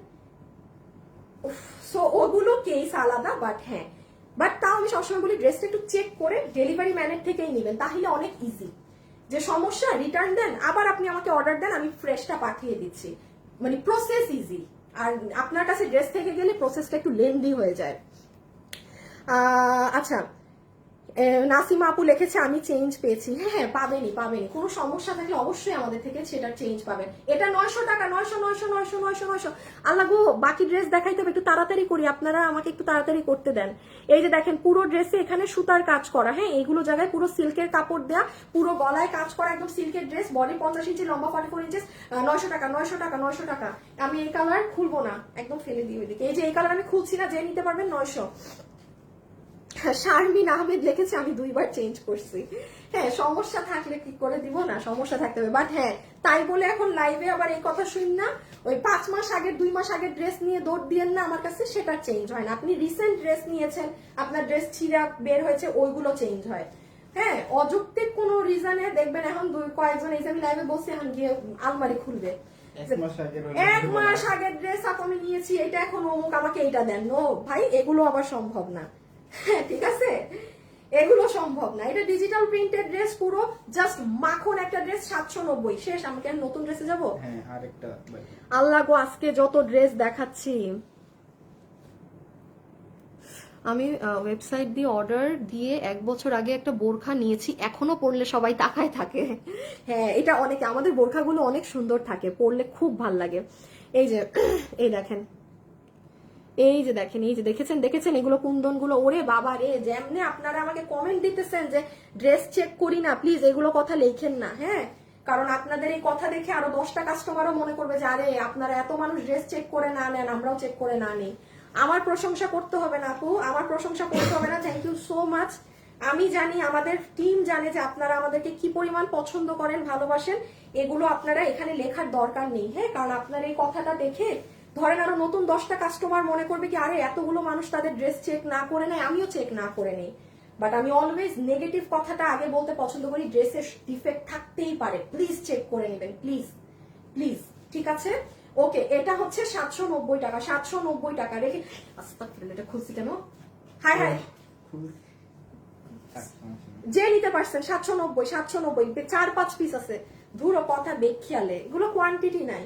সো ওগুলো কেস আলাদা। বাট হ্যাঁ, বাট তাও আমি সবসময় বলি ড্রেসটা একটু চেক করে ডেলিভারি ম্যানের থেকেই নেবেন, তাহলে অনেক ইজি। যে সমস্যা রিটার্ন দেন, আবার আপনি আমাকে অর্ডার দেন, আমি ফ্রেশটা পাঠিয়ে দিচ্ছি, মানে প্রসেস ইজি। আর আপনার কাছে ড্রেস থেকে গেলে প্রসেসটা একটু লেন্দি হয়ে যায়। আচ্ছা, নাসিমা আপু লিখেছে আমি চেঞ্জ পেয়েছি। হ্যাঁ পাবেনই, কোনো সমস্যা থাকলে অবশ্যই আমাদের থেকে সেটার চেঞ্জ পাবেন। এটা 900 টাকা, 900। আল্লাহ গো, বাকি ড্রেস দেখাইতে হবে, একটু তাড়াতাড়ি করি, আপনারা আমাকে একটু তাড়াতাড়ি করতে দেন। এই যে দেখেন পুরো ড্রেসে এখানে সুতার কাজ করা, হ্যাঁ এইগুলো জায়গায় পুরো সিল্কের কাপড় দেয়া, পুরো গলায় কাজ করা, একদম সিল্কের ড্রেস, বডি 50 ইঞ্চি, লম্বা 44 ইঞ্চি, 900 টাকা। আমি এই কালার খুলবো না, একদম ফেলে দিই ওইদিকে। এই যে এই কালার আমি খুলছি না, যে নিতে পারবেন 900। শারমিন আহমেদ লিখেছে আমি 2 বার চেঞ্জ করছি। হ্যাঁ সমস্যা থাকলে কি করে দিব না, সমস্যা থাকতে হবে। বাট হ্যাঁ, তাই বলে এখন লাইভে আবার এই কথা শুন না, ওই 5 মাস আগের 2 মাস আগের ড্রেস নিয়ে দৌড় দিয়েন না আমার কাছে, সেটা চেঞ্জ হয় না। আপনি রিসেন্ট ড্রেস নিয়েছেন, আপনার ড্রেস ছিঁড়া বের হয়েছে, ওইগুলো চেঞ্জ হয়। হ্যাঁ অযৌক্তিক কোনো রিজনে দেখবেন এখন কয়েকজন, এই যে আমি লাইভে বসে এখন গিয়ে আলমারি খুলবে, 1 মাস আগের ড্রেস আমি নিয়েছি, এটা এখন অমুক, আমাকে এইটা দেন। নো ভাই, এগুলো আবার সম্ভব না। হ্যাঁ ঠিক আছে, এগুলো সম্ভব না। এটা ডিজিটাল প্রিন্টেড ড্রেস, পুরো জাস্ট মাখন একটা ড্রেস, 790 শেষ। আমাকে নতুন ড্রেসে যাবো? হ্যাঁ আরেকটা আল্লাহ গো, আজকে যত ড্রেস দেখাচ্ছি। আমি ওয়েবসাইট দিয়ে অর্ডার দিয়ে 1 বছর আগে একটা বোরখা নিয়েছি, এখনো পরলে সবাই তাকায় থাকে। হ্যাঁ এটা অনেকে, আমাদের বোরখাগুলো অনেক সুন্দর থাকে, পরলে খুব ভাল লাগে। এই যে এই দেখেন, এই যে দেখেন, এই যে দেখেছেন এগুলো কুন্দন গুলো, ওরে বাবা রে, যেমনে আপনারা আমাকে কমেন্ট দিতেছেন যে ড্রেস চেক করি না, প্লিজ এগুলো কথা লেখেন না। হ্যাঁ কারণ আপনাদের এই কথা দেখে আরো 10টা কাস্টমারও মনে করবে যে আরে আপনারা এত মানুষ ড্রেস চেক করে না নেন, আমরাও চেক করে না নিই। আমার প্রশংসা করতে হবে না আপু, আমার প্রশংসা করতে হবে না। Thank you so much. আমি জানি, আমাদের টিম জানে যে আপনারা আমাদেরকে কি পরিমাণ পছন্দ করেন, ভালোবাসেন। এগুলো আপনারা এখানে লেখার দরকার নেই। হ্যাঁ কারণ আপনার এই কথাটা দেখে ধরেন আরো নতুন 10টা কাস্টমার মনে করবে কি আরে এতগুলো মানুষ তাদের ড্রেস চেক না করে নেয়, আমিও চেক না করে নেই। বাট আমি অলওয়েজ নেগেটিভ কথাটা আগে বলতে পছন্দ করি, ড্রেসের ডিফেক্ট থাকতেই পারে, প্লিজ চেক করে নেবেন, প্লিজ প্লিজ। ঠিক আছে ওকে, এটা হচ্ছে 790 টাকা, 790 টাকা রেখে। আস্তাগফিরুল্লাহ, এটা খুলছি কেন? হাই হাই, যে নিতে পারছেন 790, 4-5 পিস আছে। ধুরো কথা বেখিয়ালে, এগুলো কোয়ান্টিটি নাই।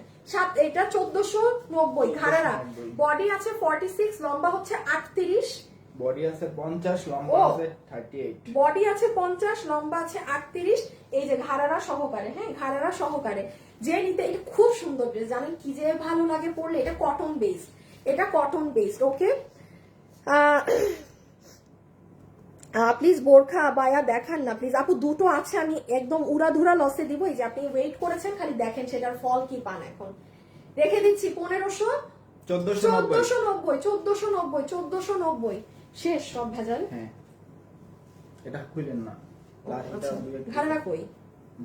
এটা 1490 ঘাড়ারা, বডি আছে 46, লম্বা হচ্ছে 38, বডি আছে 50, লম্বা আছে 38, বডি আছে 50, লম্বা আছে 38। এই যে ঘাড়ারা সহকারে, হ্যাঁ ঘাড়ারা সহকারে যে নিতে, এটা খুব সুন্দর ড্রেস, জানেন কি যে ভালো লাগে পরলে। এটা কটন বেসড, এটা কটন বেসড। ওকে প্লিজ বোরখা বায়া দেখান না প্লিজ আপু, দুটো আছে, আমি একদম উড়াধুরা লসে দিব। এই যে আপনি ওয়েট করেছেন, খালি দেখেন সেটার ফল কি পান। এখন রেখে দিচ্ছি 1500, 1490 শেষ সব ভেজাল। হ্যাঁ এটা খুলেন না, ঘাড়া কই?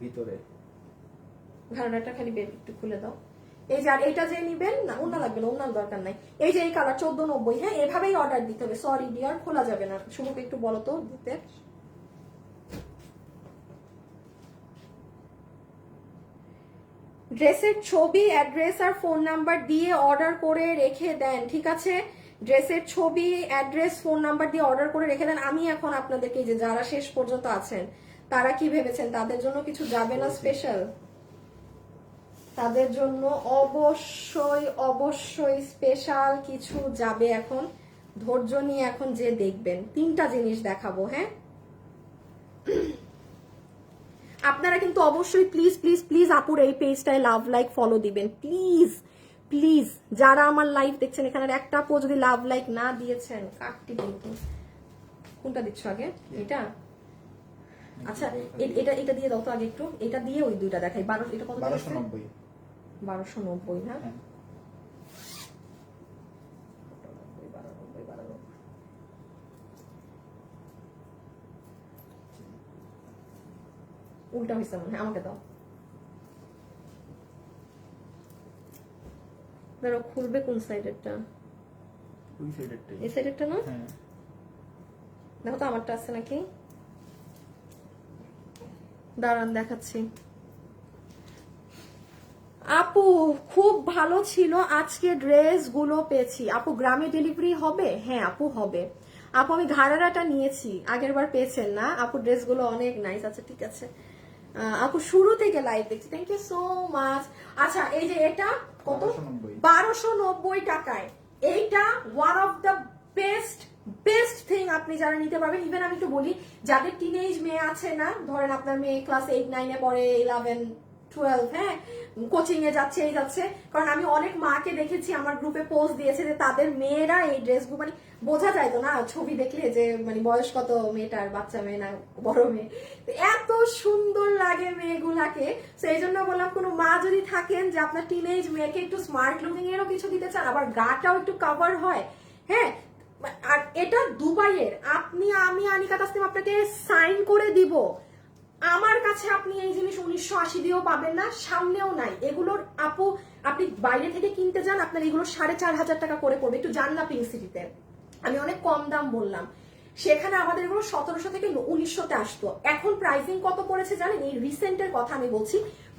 ভিতরে ঘাড়াটা খালি একটু খুলে দাও। এই যে আর এটা যে নিবেন না, ওনা লাগবে না, ওনার দরকার নাই। এই যে এই কালার 1490, হ্যাঁ এভাবেই অর্ডার দিতে হবে। সরি ডিয়ার, খোলা যাবে না। শুভকে একটু বলো তো দিতে। ড্রেসের ছবি, অ্যাড্রেস আর ফোন নাম্বার দিয়ে অর্ডার করে রেখে দেন, ঠিক আছে? ড্রেসের ছবি, অ্যাড্রেস, ফোন নাম্বার দিয়ে অর্ডার করে রেখে দেন। আমি এখন আপনাদেরকে, যে যারা শেষ পর্যন্ত আছেন তারা কি ভেবেছেন তাদের জন্য কিছু যাবে না স্পেশাল? তাদের জন্য অবশ্যই স্পেশাল কিছু যাবে। এখন ধৈর্য নিয়ে এখন যে দেখবেন, 3টা জিনিস দেখাবো। হ্যাঁ আপনারা কিন্তু অবশ্যই প্লিজ আপুর এই পেজটায় লাভ লাইক ফলো দিবেন প্লিজ। যারা আমার লাইভ দেখছেন, এখানে একটা আপু যদি লাভ লাইক না দিয়েছেন কাটটি কিন্তু। কোনটা দিচ্ছ আগে? এটা আচ্ছা, এটা দিয়ে দাও তো আগে একটু, এটা দিয়ে ওই দুইটা দেখাই। 12, এটা কত? 1290, 1290 না? উল্টা হয়েছে মনে হয়, আমাকে দাও। দাঁড়াও, খুলবে কোন সাইডেরটা? ওই সাইডেরটাই। এই সাইডেরটা না? হ্যাঁ। দেখো তো আমারটা আছে নাকি, দাঁড়ান দেখাচ্ছি। আপু খুব ভালো ছিল আজকে, ড্রেস গুলো পেয়েছি। আপু গ্রামে ডেলিভারি হবে? হ্যাঁ আপু হবে। আপু আমি ঘাড়ারাটা নিয়েছি, আগের বার পেয়েছেন না আপু, ড্রেসগুলো অনেক নাইস। আচ্ছা ঠিক আছে আপু, শুরু থেকে লাইভ দেখছি, থ্যাংক ইউ সো মাচ। আচ্ছা এই যে এটা কত? 1290 টাকায়। এইটা one of the best thing আপনি যারা নিতে পারবেন। ইভেন আমি একটু বলি, যাদের টিনেজ মেয়ে আছে না, ধরেন আপনার মেয়ে ক্লাস 8-9 পড়ে, 11-12, হ্যাঁ কোচিং এ যাচ্ছে, এই যাচ্ছে, কারণ আমি অনেক মাকে দেখেছি আমার গ্রুপে পোস্ট দিয়েছে যে তাদের মেয়েরা এই ড্রেসগুলো, মানে বোঝা যায় তো না ছবি দেখলে যে মানে বয়স কত মেয়েটার, বাচ্চা মেয়ে না বড় মেয়ে, এত সুন্দর লাগে মেয়েগুলাকে। সেই জন্য বললাম কোনো মা যদি থাকেন যে আপনার টিনেজ মেয়েকে একটু স্মার্ট লুকিং এরও কিছু দিতে চান, আবার গাটাও একটু কভার হয়, হ্যাঁ। আর এটা দুবাইয়ের, আমি আনিকা তাসনিম আপনাকে সাইন করে দিব, আমার কাছে আপনি এই জিনিস 1980 দিয়েও পাবেন না, সামনেও নাই এগুলোর। আপু আপনি বাইরে থেকে কিনতে যান, আপনার এগুলো 4500 টাকা করে পড়বে। একটু যান না পিঙ্ক সিটিতে, আমি অনেক কম দাম বললাম, সেখানে আমাদের এগুলো 1700 থেকে 1900-তে আসতো। এখন প্রাইসিং কত পড়েছে জানেন? এই রিসেন্টের কথা আমি বলছি,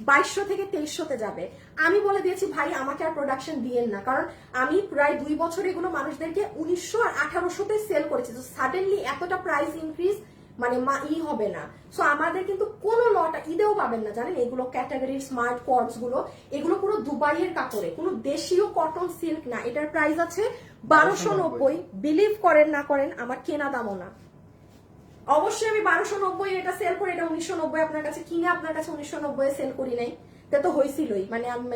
2200 থেকে 2300-তে যাবে। আমি বলে দিয়েছি ভাই আমাকে আর প্রোডাকশন দিয়েন না, কারণ আমি প্রায় 2 বছর এগুলো মানুষদেরকে 1900 আর 1800-তে সেল করেছি। তো সাডেনলি এতটা প্রাইস ইনক্রিজ মানে হবে না। সো আমাদের কিন্তু কোনো লটা ঈদেও পাবেন না জানেন, এগুলো ক্যাটাগরির স্মার্ট কোয়ার্ডস গুলো, এগুলো পুরো দুবাইয়ের কাপড়ে, কোনো দেশীয় কটন সিল্ক না। এটার প্রাইস আছে 1290। বিলিভ করেন না করেন, আমার কেনা দামও না। অবশ্যই আমি 1290 এটা সেল করি, এটা 1990 আপনার কাছে কিনে আপনার কাছে 1990 সেল করি নাই, তা তো হয়েছিলই, মানে আমি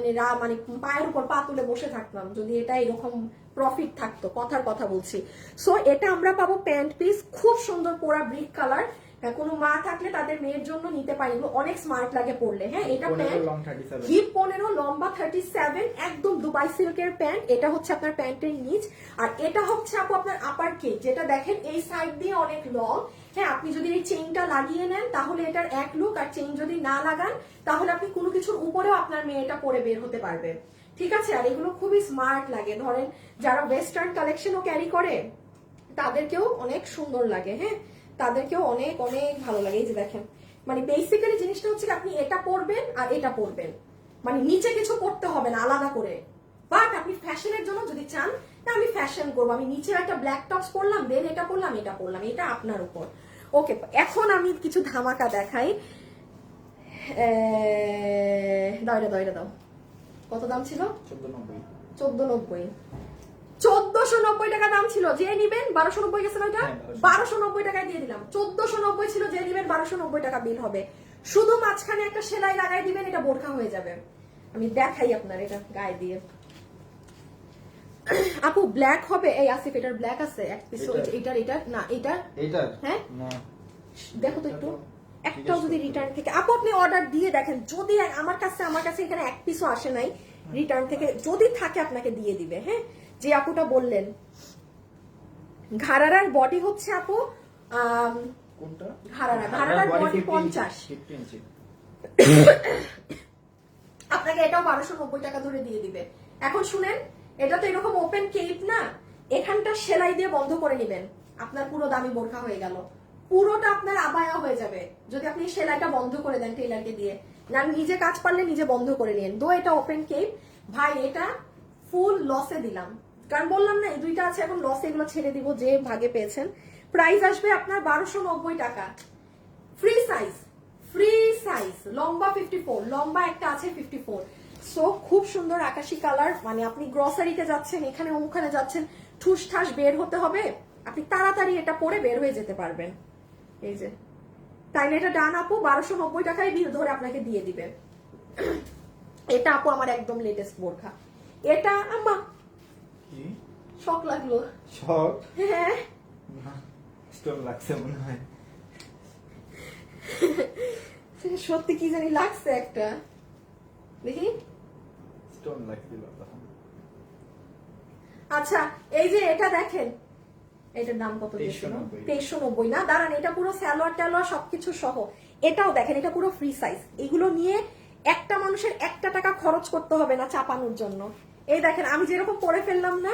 মানে পায়ের উপর পা তুলে বসে থাকতাম যদি এটা এরকম প্রফিট থাকতো, কথার কথা বলছি। সো এটা আমরা পাবো প্যান্ট পিস, খুব সুন্দর পোড়া ব্রিক কালার। কোনো মা থাকলে তাদের মেয়ের জন্য নিতে পারি, অনেক স্মার্ট লাগে পরলে। হ্যাঁ এটা প্যান্ট, হিপ 15, লম্বা 37, একদম দুবাই সিল্কের প্যান্ট। এটা হচ্ছে আপনার প্যান্টের নিচ, আর এটা হচ্ছে আপু আপনার আপার কেক, যেটা দেখেন এই সাইড দিয়ে অনেক লং। হ্যাঁ আপনি যদি এই চেইনটা লাগিয়ে নেন তাহলে এটার এক লুক, আর চেইন যদি না লাগান তাহলে আপনি কোনো কিছুর উপরেও আপনার মেয়েটা পরে বের হতে পারবে, ঠিক আছে। আর এগুলো খুবই স্মার্ট লাগে, ধরেন যারা ওয়েস্টার্ন কালেকশনও ক্যারি করে তাদেরকেও অনেক সুন্দর লাগে, হ্যাঁ তাদেরকেও অনেক অনেক ভালো লাগে। এই যে দেখেন, মানে বেসিক্যালি জিনিসটা হচ্ছে আপনি এটা পরবেন আর এটা পরবেন, মানে নিচে কিছু পরতে হবে না আলাদা করে। বাট আপনি ফ্যাশনের জন্য যদি চান, না আমি ফ্যাশন করবো, আমি নিচে একটা ব্ল্যাক টপস পরলাম, দেন এটা পরলাম, এটা পরলাম, এটা আপনার উপর। ওকে, এখন আমি কিছু ধামাকা দেখাই। দাও এটা দাও, এটা দাও। কত দাম ছিল? 1490। 1490 টাকা দাম ছিল, যে নিবেন 1290 গেছে না, ওটা 1290 টাকায় দিয়ে দিলাম। 1490 ছিল, যে নিবেন 1290 টাকা বিল হবে। শুধু মাঝখানে একটা সেলাই লাগাই দিবেন, এটা বোরখা হয়ে যাবে। আমি দেখাই আপনার এটা গায়ে দিয়ে। আপু ব্ল্যাক হবে? এই আসিফ এটার ব্ল্যাক আছে এক পিস, এটার না এটার, হ্যাঁ দেখো তো একটু, একটাও যদি রিটার্ন থেকে, আপু আপনি অর্ডার দিয়ে দেখেন, যদি আমার কাছে এখানে এক পিসও আসে নাই রিটার্ন থেকে, যদি থাকে আপনাকে দিয়ে দিবে। হ্যাঁ যে আপুটা বললেন, ঘাড়ারার বডি হচ্ছে আপু কোনটা? ঘাড়ারার বডি 50, আপনাকে এটাও 1290 টাকা ধরে দিয়ে দিবে। এখন শুনেন, এটা তো এরকম ওপেন কেপ না, এখানটা সেলাই দিয়ে বন্ধ করে নেবেন, আপনার পুরো দামি বোরখা হয়ে গেল, পুরোটা আপনার আবায়া হয়ে যাবে যদি আপনি সেলাইটা বন্ধ করে দেন টেইলারকে দিয়ে। না নিজে কাজ পারলে নিজে বন্ধ করে নিন। দো এটা ওপেন কেপ ভাই, এটা ফুল লসে দিলাম, কারণ বললাম না এই দুইটা আছে এখন লসে, এগুলো ছেড়ে দিব যে ভাগে পেয়েছেন। প্রাইস আসবে আপনার 1290 টাকা। ফ্রি সাইজ, লম্বা 54, লম্বা একটা আছে 54। সো খুব সুন্দর আকাশি কালার, মানে আপনি গ্রসারিতে যাচ্ছেন, এখানে ওখানে যাচ্ছেন, ঠুস ঠাস বের হতে হবে, আপনি তাড়াতাড়ি এটা পরে বের হয়ে যেতে পারবেন। এই যে তাইলে এটা ডান আপু, 1290 টাকায় বিল ধরে আপনাকে দিয়ে দিবে। এটা আপু আমার একদম লেটেস্ট বোরখা। এটা আম্মা শক লাগলো। শক? হ্যাঁ স্টোন লাগছে মনে হয়। সত্যি কি জানি লাগছে একটা, দেখি স্টোন লাগছিল তখন। আচ্ছা এই যে এটা দেখেন, এটার দাম কত দিয়েছিল? 2390 2390 না, দাঁড়ান, এটা পুরো সালোয়ার টালোয়ার সবকিছু সহ। এটাও দেখেন, এটা পুরো ফ্রি সাইজ। এগুলো নিয়ে একটা মানুষের 1 টাকা খরচ করতে হবে না চাপানোর জন্য। এই দেখেন আমি যেরকম পরে ফেললাম না,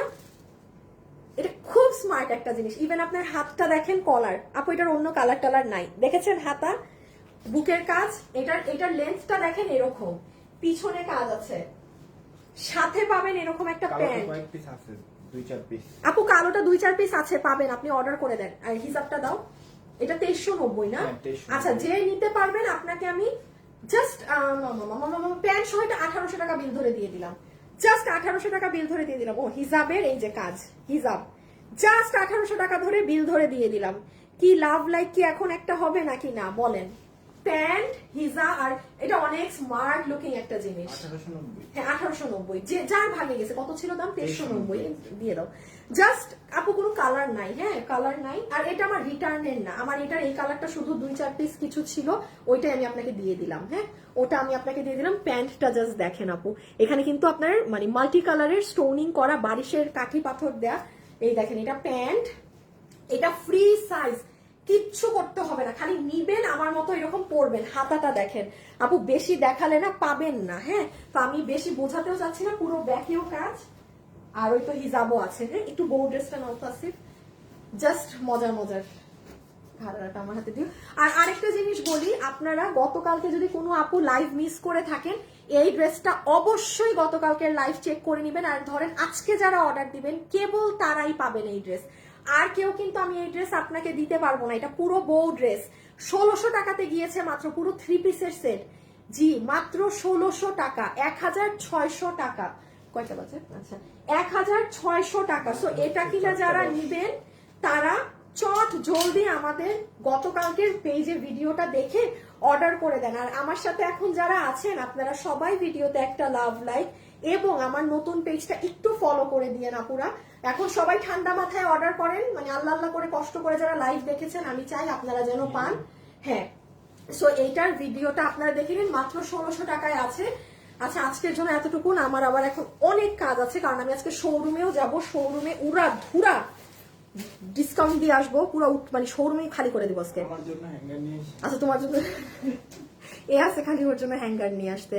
এটা খুব স্মার্ট একটা জিনিস। ইভেন আপনার হাতটা দেখেন, কলার আপু এটার অন্য কালার টালার নাই, দেখেছেন হাতা, বুকের কাজ, এটার লেন্থটা দেখেন এরকম, পিছনে কাজ আছে, সাথে পাবেন এরকম একটা প্যান্ট। কয়েক পিস আছে, 2-4 পিস। আপু কালোটা 2-4 পিস আছে, পাবেন, আপনি অর্ডার করে দেন। আর হিসাবটা দাও, এটা 2390 না? হ্যাঁ, 2390 আচ্ছা, যে নিতে পারবেন আপনাকে আমি জাস্ট প্যান্ট সহ এটা 1800 টাকা বিল ধরে দিয়ে দিলাম। জাস্ট 1800 টাকা বিল ধরে দিয়ে দিলাম। ও হিজাবের এই যে কাজ, হিজাব জাস্ট 1800 টাকা ধরে বিল ধরে দিয়ে দিলাম। কি লাভ লাইক কি এখন একটা হবে নাকি না বলেন? প্যান্ট, হিজা, আর এটা অনেক স্মার্ট লুকিং একটা জিনিস। 1890। হ্যাঁ 1890, যে যার ভাগে গেছে কত ছিল দাম? 2390 দিয়ে দাও। জাস্ট আপু কোনো কালার নাই, হ্যাঁ কালার নাই। আর এটা আমার রিটার্নের না, আমার এটার এই কালারটা শুধু 2-4 পিস কিছু ছিল, ওইটাই আমি আপনাকে দিয়ে দিলাম। হ্যাঁ ওটা আমি আপনাকে দিয়ে দিলাম। প্যান্টটা জাস্ট দেখেন আপু, এখানে কিন্তু আপনার মানে মাল্টি কালারের স্টোনিং করা, বারিশের কাঠি পাথর দেয়া। এই দেখেন এটা প্যান্ট, এটা ফ্রি সাইজ, কিচ্ছু করতে হবে না, খালি নিবেন আমার মতো এরকম পরবেন। হাতাটা দেখেন আপু, বেশি দেখালে না পাবেন না। হ্যাঁ তো আমি বেশি বোঝাতেও চাচ্ছি না, পুরো ব্যাকেও কাজ, আর ওই তো হিজাবও আছে। হ্যাঁ একটু বউ ড্রেসটা নাও আসিফ, জাস্ট মজার মজার। ঘাড়াটা আমার হাতে দিও। আর আরেকটা জিনিস বলি, আপনারা গতকালকে যদি কোনো আপু লাইভ মিস করে থাকেন, এই ড্রেসটা অবশ্যই গতকালকের লাইভ চেক করে নেবেন। আর ধরেন আজকে যারা অর্ডার দিবেন কেবল তারাই পাবেন এই ড্রেস, আর কেউ কিন্তু আমি এই ড্রেস আপনাকে দিতে পারবো না। এটা পুরো বউ ড্রেস 1600 টাকাতে গিয়েছে মাত্র, পুরো 3 পিসের সেট। জি মাত্র 1600 টাকা, 1600 টাকা। কয়টা বাজে? আচ্ছা 1600 টাকা। সো এটা কিনা যারা নিবেন তারা চট জলদি আমাদের গতকালকের পেজে ভিডিওটা দেখে অর্ডার করে দেন। আর আমার সাথে এখন যারা আছেন আপনারা সবাই ভিডিওতে একটা লাভ লাইক এবং আমার নতুন পেজটা একটু ফলো করে দিয়ে না পুরা। এখন সবাই ঠান্ডা মাথায় অর্ডার করেন, মানে আল্লাহ আল্লাহ করে কষ্ট করে যারা লাইভ দেখেছেন, আমি চাই আপনারা যেন পান। হ্যাঁ সো এইটার ভিডিওটা আপনারা দেখে নিন, মাত্র 1600 টাকায় আছে। আচ্ছা আজকের জন্য এতটুকুন, আমার আবার এখন অনেক কাজ আছে, কারণ আমি আজকে শোরুমেও যাব, শোরুমে উড়া ধুরা ডিসকাউন্ট দিয়ে আসবো, পুরো মানে শোরুমে খালি করে দিব আজকে। আমার জন্য হ্যাঙ্গার নিয়ে এসেছি। আচ্ছা তোমার জন্য এ আছে খালি, ওর জন্য হ্যাঙ্গার নিয়ে আসতে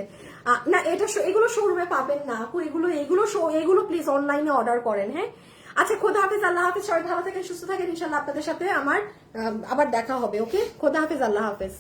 না, এটা এগুলো শোরুমে পাবেন না আপু, এগুলো প্লিজ অনলাইনে অর্ডার করেন। হ্যাঁ আচ্ছা খোদা হাফেজ, আল্লাহ হাফেজ, সবাই ভালো থাকেন সুস্থ থাকেন, ইনশাল্লাহ আপনাদের সাথে আমার আবার দেখা হবে। ওকে খোদা হাফেজ, আল্লাহ হাফেজ।